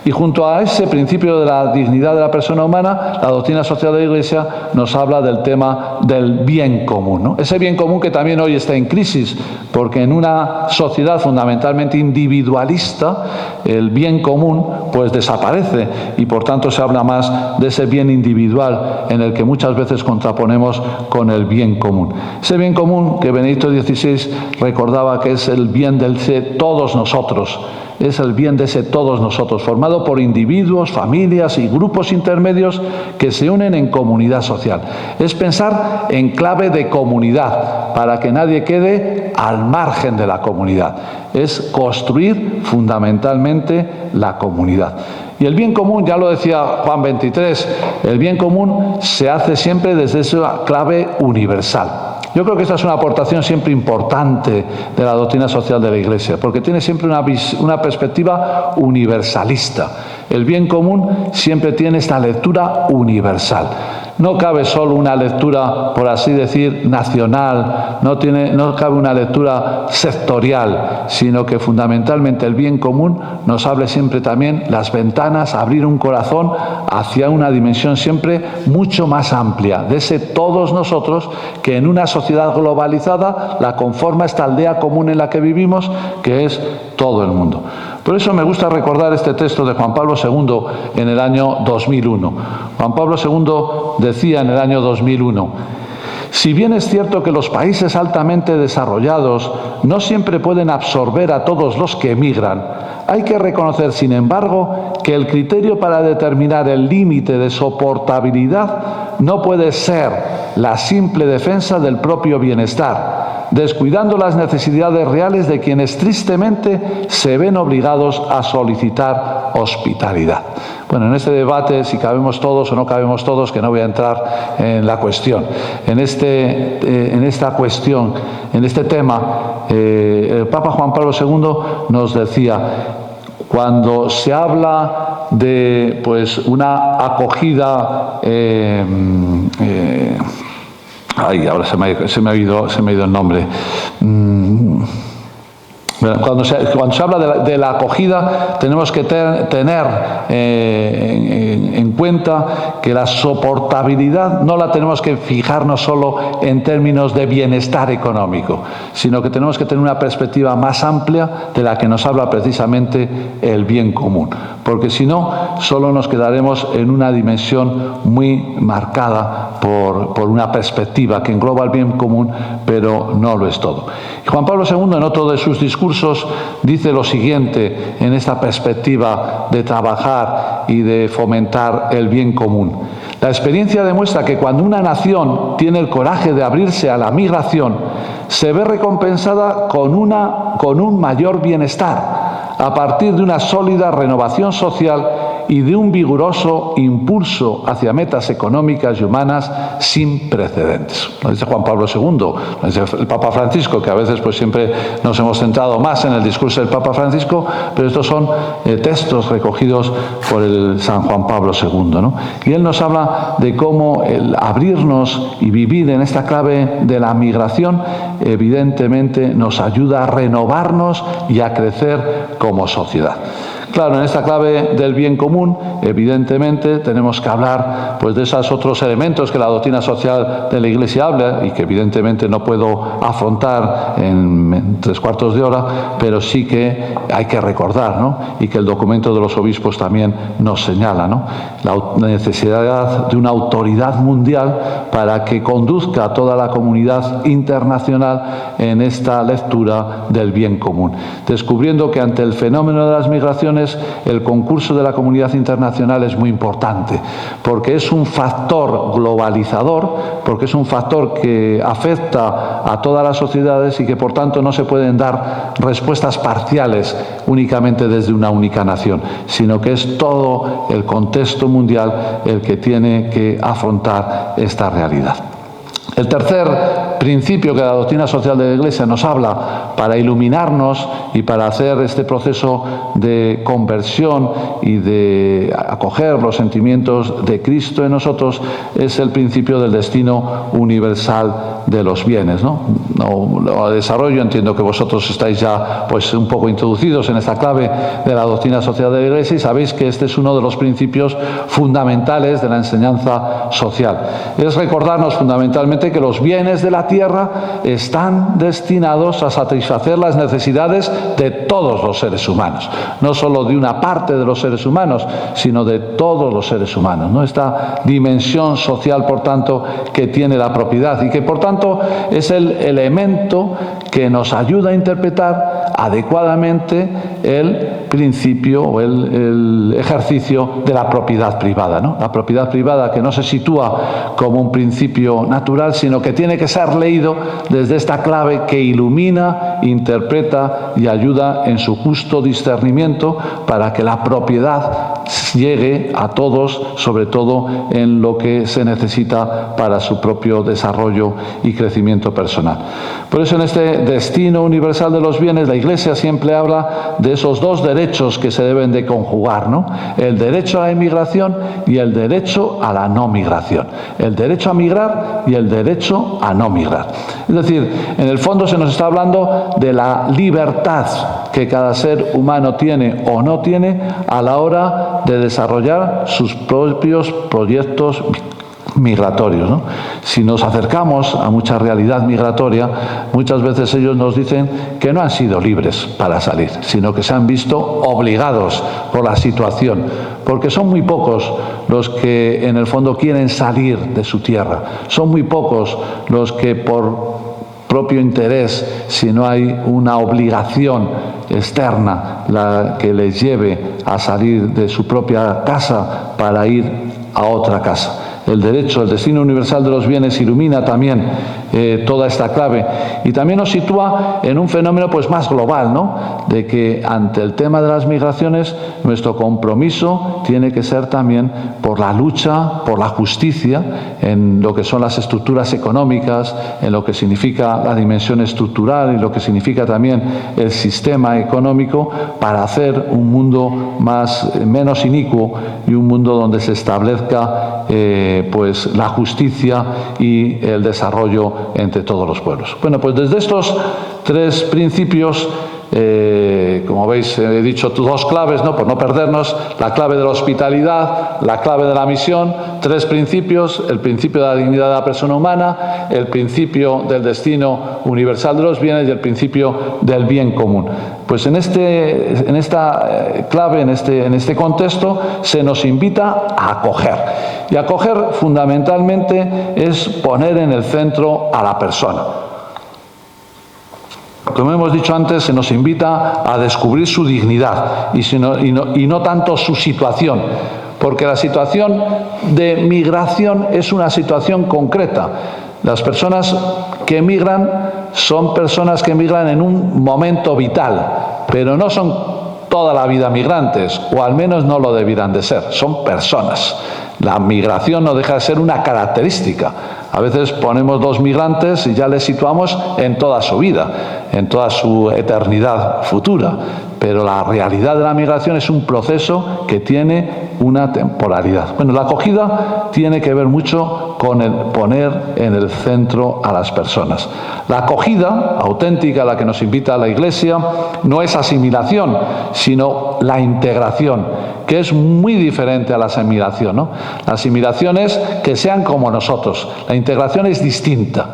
Y junto a ese principio de la dignidad de la persona humana, la doctrina social de la Iglesia nos habla del tema del bien común, ¿no? Ese bien común que también hoy está en crisis, porque en una sociedad fundamentalmente individualista, el bien común pues desaparece y por tanto se habla más de ese bien individual en el que muchas veces contraponemos con el bien común. Ese bien común que Benedicto XVI recordaba que es el bien de todos nosotros, es el bien de ese todos nosotros, formado por individuos, familias y grupos intermedios que se unen en comunidad social. Es pensar en clave de comunidad, para que nadie quede al margen de la comunidad. Es construir fundamentalmente la comunidad. Y el bien común, ya lo decía Juan XXIII, el bien común se hace siempre desde esa clave universal. Yo creo que esta es una aportación siempre importante de la doctrina social de la Iglesia, porque tiene siempre una perspectiva universalista. El bien común siempre tiene esta lectura universal. No cabe solo una lectura, por así decir, nacional, no cabe una lectura sectorial, sino que fundamentalmente el bien común nos abre siempre también las ventanas, abrir un corazón hacia una dimensión siempre mucho más amplia, de ese todos nosotros que en una sociedad globalizada la conforma esta aldea común en la que vivimos, que es todo el mundo. Por eso me gusta recordar este texto de Juan Pablo II en el año 2001. Juan Pablo II decía en el año 2001: si bien es cierto que los países altamente desarrollados no siempre pueden absorber a todos los que emigran, hay que reconocer, sin embargo, que el criterio para determinar el límite de soportabilidad no puede ser la simple defensa del propio bienestar, descuidando las necesidades reales de quienes tristemente se ven obligados a solicitar hospitalidad. Bueno, en este debate, si cabemos todos o no cabemos todos, que no voy a entrar en la cuestión. En este tema, el Papa Juan Pablo II nos decía, cuando se habla de una acogida, ahora se me ha ido el nombre. Cuando se habla de la acogida, tenemos que tener en cuenta que la soportabilidad no la tenemos que fijarnos solo en términos de bienestar económico, sino que tenemos que tener una perspectiva más amplia de la que nos habla precisamente el bien común, porque si no, solo nos quedaremos en una dimensión muy marcada por una perspectiva que engloba el bien común, pero no lo es todo. Y Juan Pablo II, en otro de sus discursos, dice lo siguiente en esta perspectiva de trabajar y de fomentar el bien común. La experiencia demuestra que cuando una nación tiene el coraje de abrirse a la migración, se ve recompensada con un mayor bienestar, a partir de una sólida renovación social y de un vigoroso impulso hacia metas económicas y humanas sin precedentes. Lo dice Juan Pablo II, lo dice el Papa Francisco, que a veces siempre nos hemos centrado más en el discurso del Papa Francisco, pero estos son textos recogidos por el San Juan Pablo II, ¿no? Y él nos habla de cómo el abrirnos y vivir en esta clave de la migración evidentemente nos ayuda a renovarnos y a crecer como sociedad. Claro, en esta clave del bien común, evidentemente, tenemos que hablar de esos otros elementos que la doctrina social de la Iglesia habla y que evidentemente no puedo afrontar en 3/4 de hora, pero sí que hay que recordar, ¿no? Y que el documento de los obispos también nos señala, ¿no? La necesidad de una autoridad mundial para que conduzca a toda la comunidad internacional en esta lectura del bien común, descubriendo que ante el fenómeno de las migraciones el concurso de la comunidad internacional es muy importante, porque es un factor globalizador, porque es un factor que afecta a todas las sociedades y que por tanto no se pueden dar respuestas parciales únicamente desde una única nación, sino que es todo el contexto mundial el que tiene que afrontar esta realidad. El tercer principio que la doctrina social de la Iglesia nos habla para iluminarnos y para hacer este proceso de conversión y de acoger los sentimientos de Cristo en nosotros es el principio del destino universal de los bienes, ¿no? Lo desarrollo, entiendo que vosotros estáis ya un poco introducidos en esta clave de la doctrina social de la Iglesia y sabéis que este es uno de los principios fundamentales de la enseñanza social. Es recordarnos fundamentalmente que los bienes de la tierra están destinados a satisfacer las necesidades de todos los seres humanos, no solo de una parte de los seres humanos, sino de todos los seres humanos, ¿no? Esta dimensión social, por tanto, que tiene la propiedad y que, por tanto, es el elemento que nos ayuda a interpretar adecuadamente el principio o el ejercicio de la propiedad privada, ¿no? La propiedad privada que no se sitúa como un principio natural, sino que tiene que ser leído desde esta clave que ilumina, interpreta y ayuda en su justo discernimiento para que la propiedad llegue a todos, sobre todo en lo que se necesita para su propio desarrollo y crecimiento personal. Por eso en este destino universal de los bienes, la Iglesia siempre habla de esos dos derechos que se deben de conjugar, ¿no? El derecho a la inmigración y el derecho a la no migración. El derecho a migrar y el derecho a no migrar. Es decir, en el fondo se nos está hablando de la libertad que cada ser humano tiene o no tiene a la hora de desarrollar sus propios proyectos migratorios, ¿no? Si nos acercamos a mucha realidad migratoria, muchas veces ellos nos dicen que no han sido libres para salir, sino que se han visto obligados por la situación, porque son muy pocos los que en el fondo quieren salir de su tierra, son muy pocos los que por propio interés, si no hay una obligación externa la que les lleve a salir de su propia casa para ir a otra casa. el derecho, el destino universal de los bienes ilumina también toda esta clave y también nos sitúa en un fenómeno pues más global, ¿no? De que ante el tema de las migraciones nuestro compromiso tiene que ser también por la lucha, por la justicia en lo que son las estructuras económicas, en lo que significa la dimensión estructural y lo que significa también el sistema económico para hacer un mundo menos inicuo y un mundo donde se establezca pues la justicia y el desarrollo entre todos los pueblos. Bueno, pues desde estos tres principios, como veis, he dicho dos claves, ¿no? Por no perdernos, la clave de la hospitalidad, la clave de la misión, tres principios: el principio de la dignidad de la persona humana, el principio del destino universal de los bienes y el principio del bien común. Pues en esta clave, en este contexto, se nos invita a acoger. Y acoger fundamentalmente es poner en el centro a la persona. Como hemos dicho antes, se nos invita a descubrir su dignidad y no tanto su situación, porque la situación de migración es una situación concreta. Las personas que emigran son personas que emigran en un momento vital, pero no son toda la vida migrantes, o al menos no lo debieran de ser, son personas. La migración no deja de ser una característica. A veces ponemos dos migrantes y ya les situamos en toda su vida, en toda su eternidad futura. Pero la realidad de la migración es un proceso que tiene una temporalidad. Bueno, la acogida tiene que ver mucho con el poner en el centro a las personas. La acogida auténtica a la que nos invita la Iglesia no es asimilación, sino la integración, que es muy diferente a la asimilación, ¿no? La asimilación es que sean como nosotros. La integración es distinta.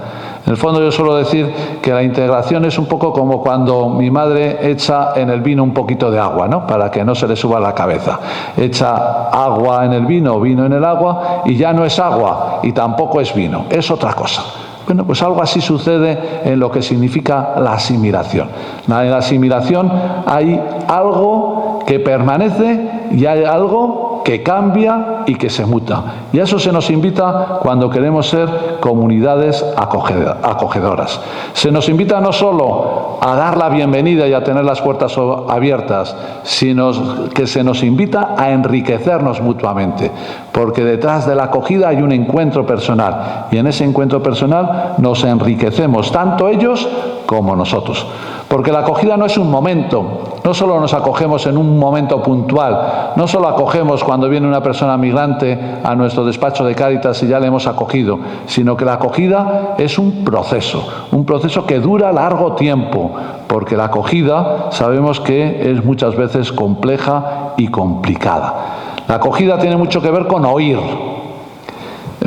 En el fondo yo suelo decir que la integración es un poco como cuando mi madre echa en el vino un poquito de agua, ¿no? Para que no se le suba a la cabeza. Echa agua en el vino, vino en el agua, y ya no es agua y tampoco es vino, es otra cosa. Bueno, pues algo así sucede en lo que significa la asimilación. En la asimilación hay algo que permanece y hay algo que cambia y que se muta. Y a eso se nos invita cuando queremos ser comunidades acogedoras. Se nos invita no solo a dar la bienvenida y a tener las puertas abiertas, sino que se nos invita a enriquecernos mutuamente, porque detrás de la acogida hay un encuentro personal, y en ese encuentro personal nos enriquecemos, tanto ellos como nosotros. Porque la acogida no es un momento, no solo nos acogemos en un momento puntual, no solo acogemos cuando viene una persona migrante a nuestro despacho de Cáritas y ya le hemos acogido, sino que la acogida es un proceso que dura largo tiempo, porque la acogida sabemos que es muchas veces compleja y complicada. La acogida tiene mucho que ver con oír,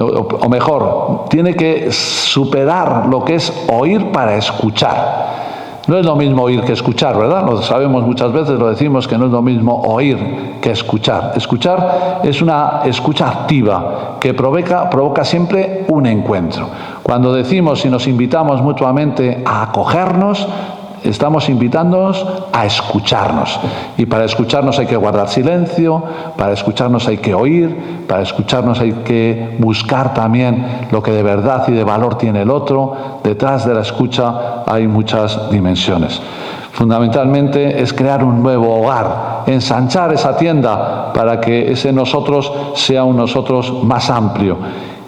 o mejor, tiene que superar lo que es oír para escuchar. No es lo mismo oír que escuchar, ¿verdad? Lo sabemos muchas veces, lo decimos, que no es lo mismo oír que escuchar. Escuchar es una escucha activa que provoca siempre un encuentro. Cuando decimos y nos invitamos mutuamente a acogernos, estamos invitándonos a escucharnos. Y para escucharnos hay que guardar silencio, para escucharnos hay que oír, para escucharnos hay que buscar también lo que de verdad y de valor tiene el otro. Detrás de la escucha hay muchas dimensiones. Fundamentalmente es crear un nuevo hogar, ensanchar esa tienda para que ese nosotros sea un nosotros más amplio.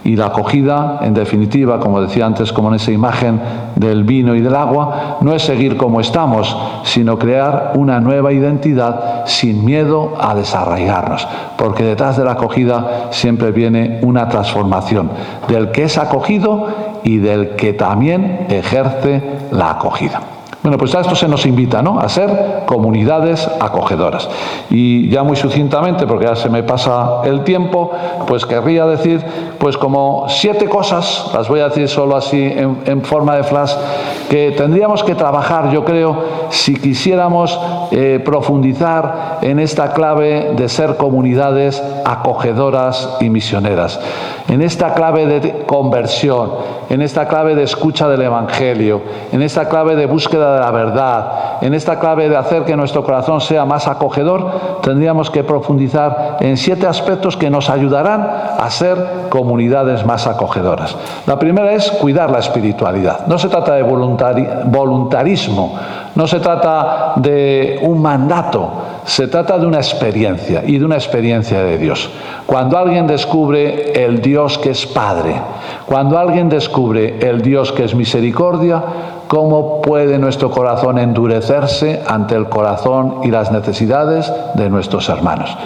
Y la acogida, en definitiva, como decía antes, como en esa imagen del vino y del agua, no es seguir como estamos, sino crear una nueva identidad sin miedo a desarraigarnos. Porque detrás de la acogida siempre viene una transformación del que es acogido y del que también ejerce la acogida. Bueno, pues a esto se nos invita, ¿no?, a ser comunidades acogedoras. Y ya muy sucintamente, porque ya se me pasa el tiempo, pues querría decir, pues como 7 cosas, las voy a decir solo así en forma de flash, que tendríamos que trabajar, yo creo, si quisiéramos profundizar en esta clave de ser comunidades acogedoras y misioneras, en esta clave de conversión, en esta clave de escucha del Evangelio, en esta clave de búsqueda de la verdad, en esta clave de hacer que nuestro corazón sea más acogedor, tendríamos que profundizar en 7 aspectos que nos ayudarán a ser comunidades más acogedoras. La primera es cuidar la espiritualidad. No se trata de voluntarismo, no se trata de un mandato, se trata de una experiencia y de una experiencia de Dios. Cuando alguien descubre el Dios que es Padre, cuando alguien descubre el Dios que es misericordia, ¿cómo puede nuestro corazón endurecerse ante el corazón y las necesidades de nuestros hermanos?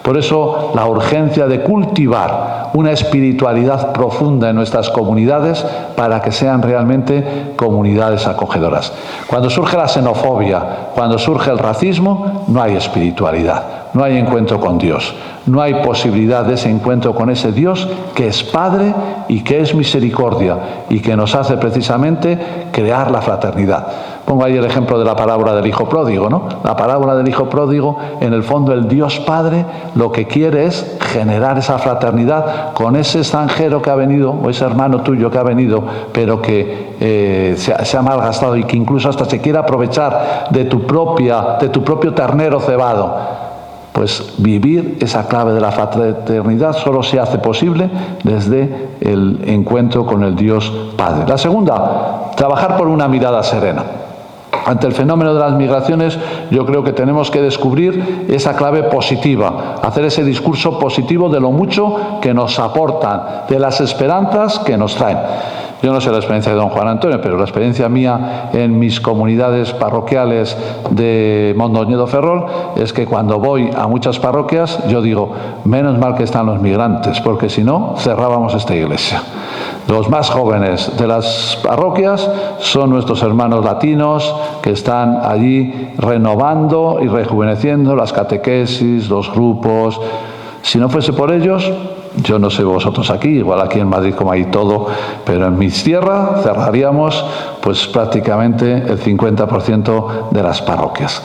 Por eso, la urgencia de cultivar una espiritualidad profunda en nuestras comunidades para que sean realmente comunidades acogedoras. Cuando surge la xenofobia, cuando surge el racismo, no hay espiritualidad, no hay encuentro con Dios. No hay posibilidad de ese encuentro con ese Dios que es Padre y que es misericordia y que nos hace precisamente crear la fraternidad. Pongo ahí el ejemplo de la parábola del hijo pródigo, ¿no? La parábola del hijo pródigo, en el fondo el Dios Padre lo que quiere es generar esa fraternidad con ese extranjero que ha venido, o ese hermano tuyo que ha venido, pero que se ha malgastado y que incluso hasta se quiere aprovechar de tu propio ternero cebado. Pues vivir esa clave de la fraternidad solo se hace posible desde el encuentro con el Dios Padre. La segunda, trabajar por una mirada serena. Ante el fenómeno de las migraciones, yo creo que tenemos que descubrir esa clave positiva, hacer ese discurso positivo de lo mucho que nos aportan, de las esperanzas que nos traen. Yo no sé la experiencia de don Juan Antonio, pero la experiencia mía en mis comunidades parroquiales de Mondoñedo Ferrol es que cuando voy a muchas parroquias, yo digo, menos mal que están los migrantes, porque si no, cerrábamos esta iglesia. Los más jóvenes de las parroquias son nuestros hermanos latinos que están allí renovando y rejuveneciendo las catequesis, los grupos. Si no fuese por ellos, yo no sé vosotros aquí, igual aquí en Madrid como hay todo, pero en mis tierras cerraríamos pues prácticamente el 50% de las parroquias.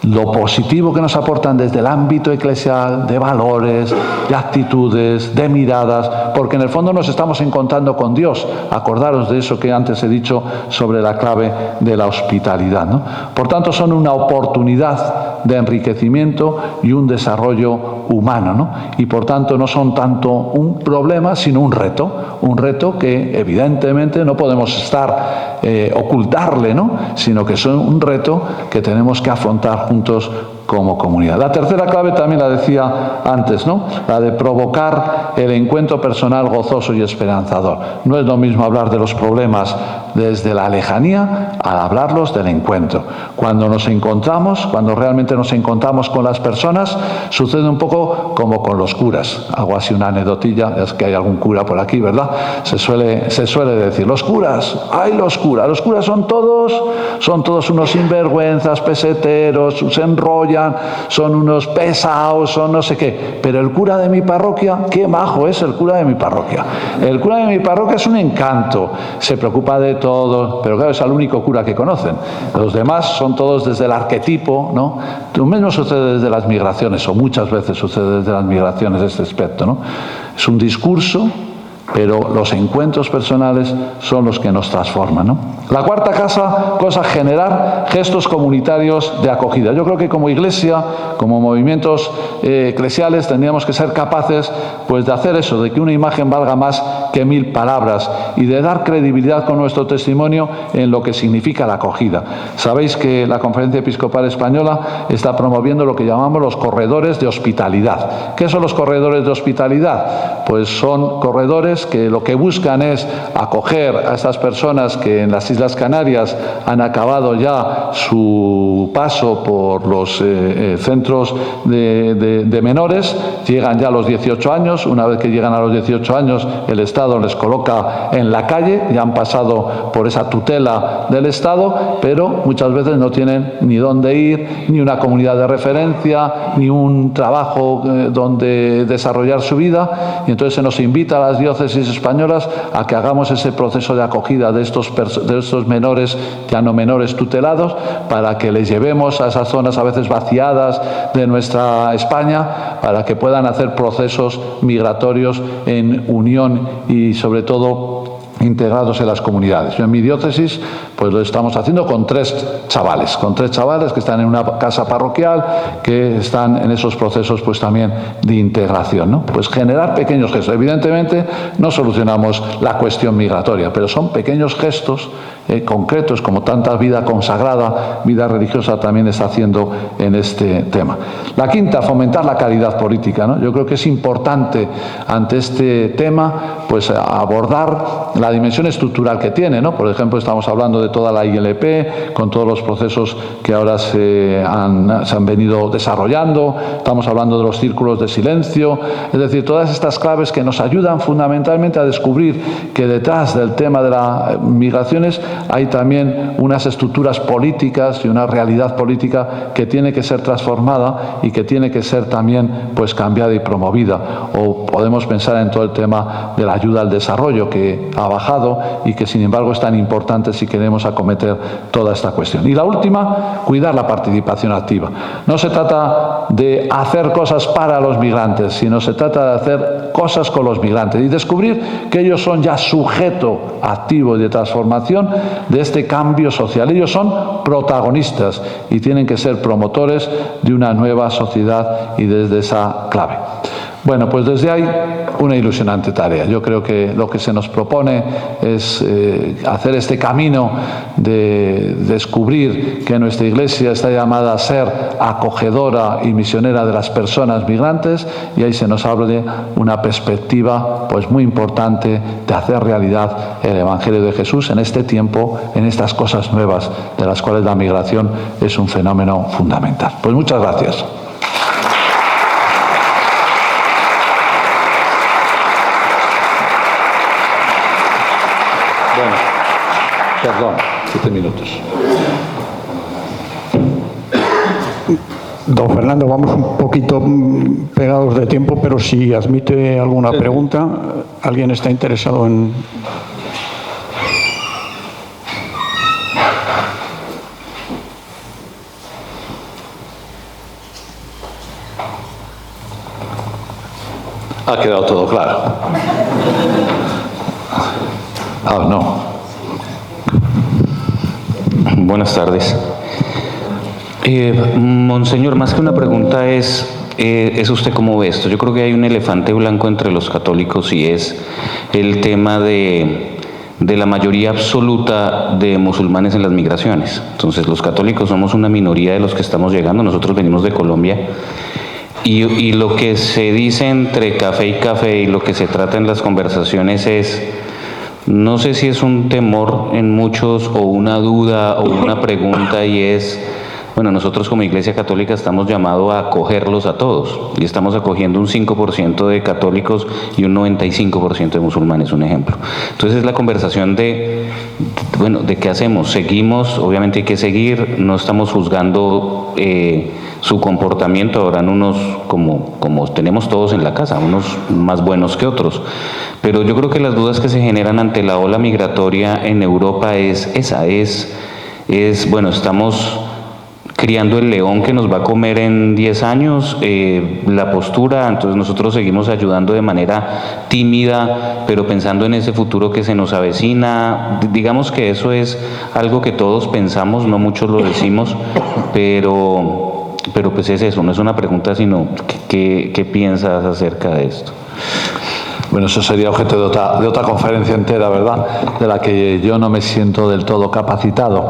Lo positivo que nos aportan desde el ámbito eclesial, de valores, de actitudes, de miradas, porque en el fondo nos estamos encontrando con Dios. Acordaros de eso que antes he dicho sobre la clave de la hospitalidad, ¿no? Por tanto, son una oportunidad de enriquecimiento y un desarrollo humano, ¿no? Y por tanto no son tanto un problema, sino un reto que evidentemente no podemos ocultarle, ¿no? Sino que son un reto que tenemos que afrontar juntos como comunidad. La tercera clave también la decía antes, ¿no? La de provocar el encuentro personal gozoso y esperanzador. No es lo mismo hablar de los problemas desde la lejanía al hablarlos del encuentro. Cuando nos encontramos, cuando realmente nos encontramos con las personas, sucede un poco como con los curas. Hago así una anecdotilla, es que hay algún cura por aquí, ¿verdad? Se suele decir, los curas los curas son todos unos sinvergüenzas, peseteros, se enrollan, son unos pesados, son no sé qué. Pero el cura de mi parroquia, qué majo es el cura de mi parroquia. El cura de mi parroquia es un encanto, se preocupa de todo, pero claro, es el único cura que conocen. Los demás son todos desde el arquetipo, ¿no? Lo mismo sucede desde las migraciones, o muchas veces sucede desde las migraciones este aspecto, ¿no? Es un discurso, pero los encuentros personales son los que nos transforman, ¿no? La cuarta cosa, generar gestos comunitarios de acogida. Yo creo que como iglesia, como movimientos eclesiales, tendríamos que ser capaces pues, de hacer eso, de que una imagen valga más que 1000 palabras y de dar credibilidad con nuestro testimonio en lo que significa la acogida. Sabéis que la Conferencia Episcopal Española está promoviendo lo que llamamos los corredores de hospitalidad. ¿Qué son los corredores de hospitalidad? Pues son corredores que lo que buscan es acoger a estas personas que en las Islas Canarias han acabado ya su paso por los centros de menores, llegan ya a los 18 años, una vez que llegan a los 18 años el Estado les coloca en la calle, ya han pasado por esa tutela del Estado, pero muchas veces no tienen ni dónde ir, ni una comunidad de referencia, ni un trabajo donde desarrollar su vida, y entonces se nos invita a las diócesis españolas a que hagamos ese proceso de acogida de estos menores, ya no menores tutelados, para que les llevemos a esas zonas a veces vaciadas de nuestra España, para que puedan hacer procesos migratorios en unión y sobre todo integrados en las comunidades. Yo en mi diócesis pues lo estamos haciendo con tres chavales que están en una casa parroquial, que están en esos procesos pues también de integración, ¿no? Pues generar pequeños gestos. Evidentemente no solucionamos la cuestión migratoria, pero son pequeños gestos concretos, como tanta vida consagrada, vida religiosa también está haciendo en este tema. La quinta, fomentar la caridad política, ¿no? Yo creo que es importante ante este tema pues abordar la dimensión estructural que tiene, ¿no? Por ejemplo, estamos hablando de toda la ILP, con todos los procesos que ahora se han venido desarrollando, estamos hablando de los círculos de silencio, es decir, todas estas claves que nos ayudan fundamentalmente a descubrir que detrás del tema de las migraciones hay también unas estructuras políticas y una realidad política que tiene que ser transformada y que tiene que ser también pues cambiada y promovida. O podemos pensar en todo el tema de la ayuda al desarrollo, que ha bajado y que sin embargo es tan importante si queremos acometer toda esta cuestión. Y la última, cuidar la participación activa. No se trata de hacer cosas para los migrantes, sino se trata de hacer cosas con los migrantes y descubrir que ellos son ya sujeto activo y de transformación de este cambio social. Ellos son protagonistas y tienen que ser promotores de una nueva sociedad, y desde esa clave. Bueno, pues desde ahí una ilusionante tarea. Yo creo que lo que se nos propone es hacer este camino de descubrir que nuestra Iglesia está llamada a ser acogedora y misionera de las personas migrantes, y ahí se nos abre una perspectiva pues muy importante de hacer realidad el Evangelio de Jesús en este tiempo, en estas cosas nuevas de las cuales la migración es un fenómeno fundamental. Pues muchas gracias. Bueno, perdón, 7 minutos. Don Fernando, vamos un poquito pegados de tiempo, pero si admite alguna pregunta, ¿alguien está interesado en...? Ha quedado todo claro. Ah, no. Buenas tardes. Monseñor, más que una pregunta es usted cómo ve esto. Yo creo que hay un elefante blanco entre los católicos, y es el tema de la mayoría absoluta de musulmanes en las migraciones. Entonces, los católicos somos una minoría de los que estamos llegando. Nosotros venimos de Colombia. Y lo que se dice entre café y café y lo que se trata en las conversaciones es, no sé si es un temor en muchos o una duda o una pregunta, y es, bueno, nosotros como Iglesia Católica estamos llamados a acogerlos a todos, y estamos acogiendo un 5% de católicos y un 95% de musulmanes, un ejemplo. Entonces es la conversación de qué hacemos. Seguimos, obviamente hay que seguir, no estamos juzgando su comportamiento. Habrán unos, como tenemos todos en la casa, unos más buenos que otros, pero yo creo que las dudas que se generan ante la ola migratoria en Europa es bueno, estamos criando el león que nos va a comer en 10 años, la postura. Entonces nosotros seguimos ayudando de manera tímida, pero pensando en ese futuro que se nos avecina. Digamos que eso es algo que todos pensamos, no muchos lo decimos, pero pues es eso, no es una pregunta, sino ¿qué piensas acerca de esto? Bueno, eso sería objeto de otra conferencia entera, ¿verdad?, de la que yo no me siento del todo capacitado.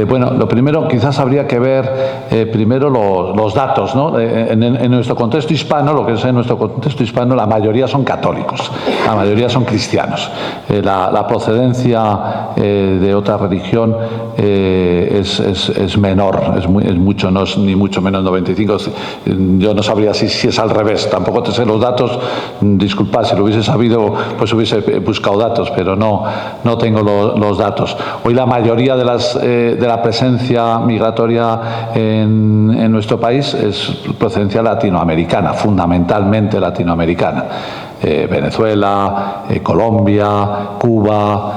Bueno, lo primero, quizás habría que ver primero los datos, ¿no? En nuestro contexto hispano, lo que es en nuestro contexto hispano, la mayoría son católicos, la mayoría son cristianos. La procedencia de otra religión es menor, es mucho, no es ni mucho menos 95. Yo no sabría si es al revés, tampoco te sé los datos, disculpad, si lo hubiese sabido, pues hubiese buscado datos, pero no tengo los datos. Hoy la mayoría de la presencia migratoria en nuestro país es procedencia latinoamericana, fundamentalmente latinoamericana. Venezuela, Colombia, Cuba,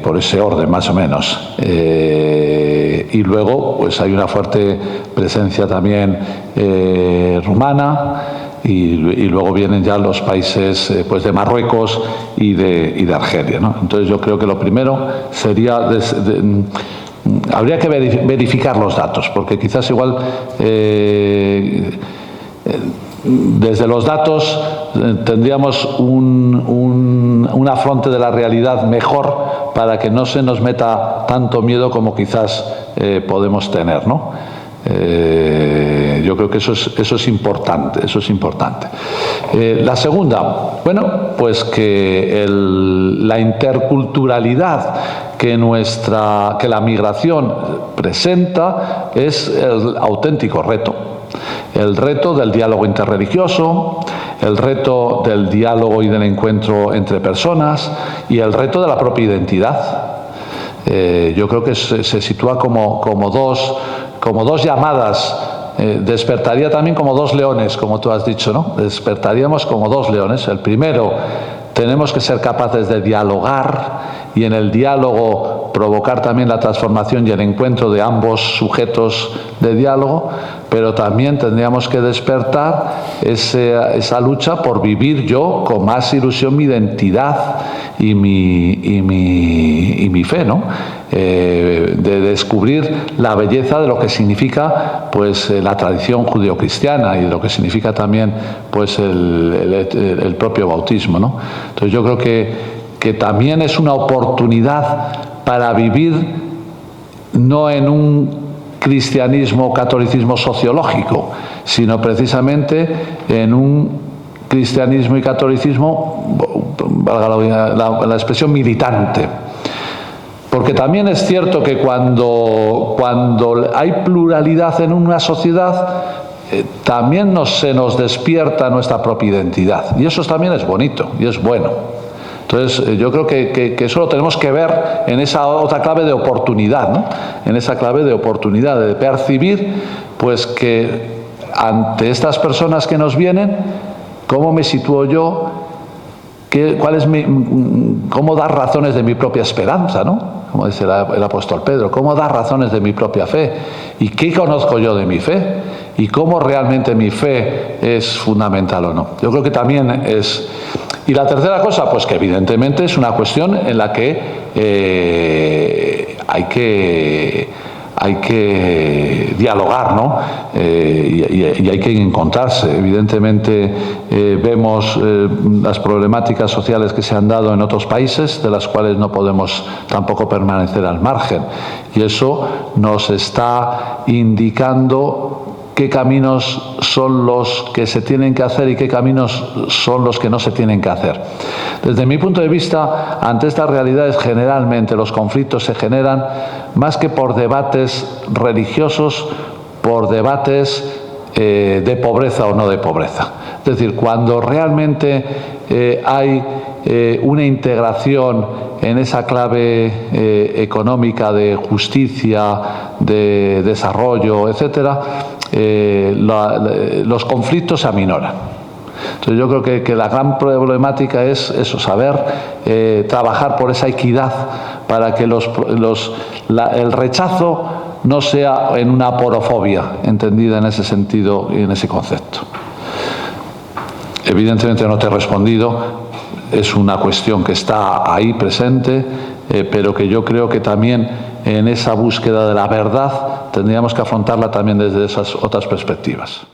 por ese orden más o menos. Y luego pues hay una fuerte presencia también rumana, y luego vienen ya los países pues de Marruecos y de Argelia, ¿no? Entonces yo creo que lo primero sería habría que verificar los datos, porque quizás igual desde los datos tendríamos un afronte de la realidad mejor para que no se nos meta tanto miedo como quizás podemos tener, ¿no? Yo creo que eso es importante, La segunda, bueno, pues que la interculturalidad que la migración presenta es el auténtico reto. El reto del diálogo interreligioso, el reto del diálogo y del encuentro entre personas y el reto de la propia identidad. Yo creo que se sitúa como dos llamadas. Despertaría también como dos leones, como tú has dicho, ¿no? Despertaríamos como dos leones. El primero, tenemos que ser capaces de dialogar y en el diálogo provocar también la transformación y el encuentro de ambos sujetos de diálogo, pero también tendríamos que despertar esa lucha por vivir yo con más ilusión mi identidad y mi fe, ¿no? De descubrir la belleza de lo que significa pues la tradición judeocristiana y de lo que significa también pues el propio bautismo, ¿no? Entonces yo creo que también es una oportunidad para vivir no en un cristianismo o catolicismo sociológico, sino precisamente en un cristianismo y catolicismo, valga la expresión, militante. Porque también es cierto que cuando hay pluralidad en una sociedad, también se nos despierta nuestra propia identidad. Y eso también es bonito y es bueno. Entonces, yo creo que eso lo tenemos que ver en esa otra clave de oportunidad, ¿no? En esa clave de oportunidad, de percibir, pues que ante estas personas que nos vienen, ¿cómo me sitúo yo? ¿Cómo dar razones de mi propia esperanza, ¿no? Como dice el apóstol Pedro, ¿cómo dar razones de mi propia fe? ¿Y qué conozco yo de mi fe? ¿Y cómo realmente mi fe es fundamental o no? Yo creo que también es... Y la tercera cosa, pues que evidentemente es una cuestión en la que hay que dialogar, ¿no? Y hay que encontrarse. Evidentemente vemos las problemáticas sociales que se han dado en otros países, de las cuales no podemos tampoco permanecer al margen. Y eso nos está indicando qué caminos son los que se tienen que hacer y qué caminos son los que no se tienen que hacer. Desde mi punto de vista, ante estas realidades, generalmente los conflictos se generan más que por debates religiosos, por debates de pobreza o no de pobreza. Es decir, cuando realmente hay una integración en esa clave económica de justicia, de desarrollo, etcétera, los conflictos se aminoran. Entonces yo creo que la gran problemática es eso, saber trabajar por esa equidad para que el rechazo no sea en una aporofobia, entendida en ese sentido y en ese concepto. Evidentemente no te he respondido, es una cuestión que está ahí presente, pero que yo creo que también en esa búsqueda de la verdad tendríamos que afrontarla también desde esas otras perspectivas.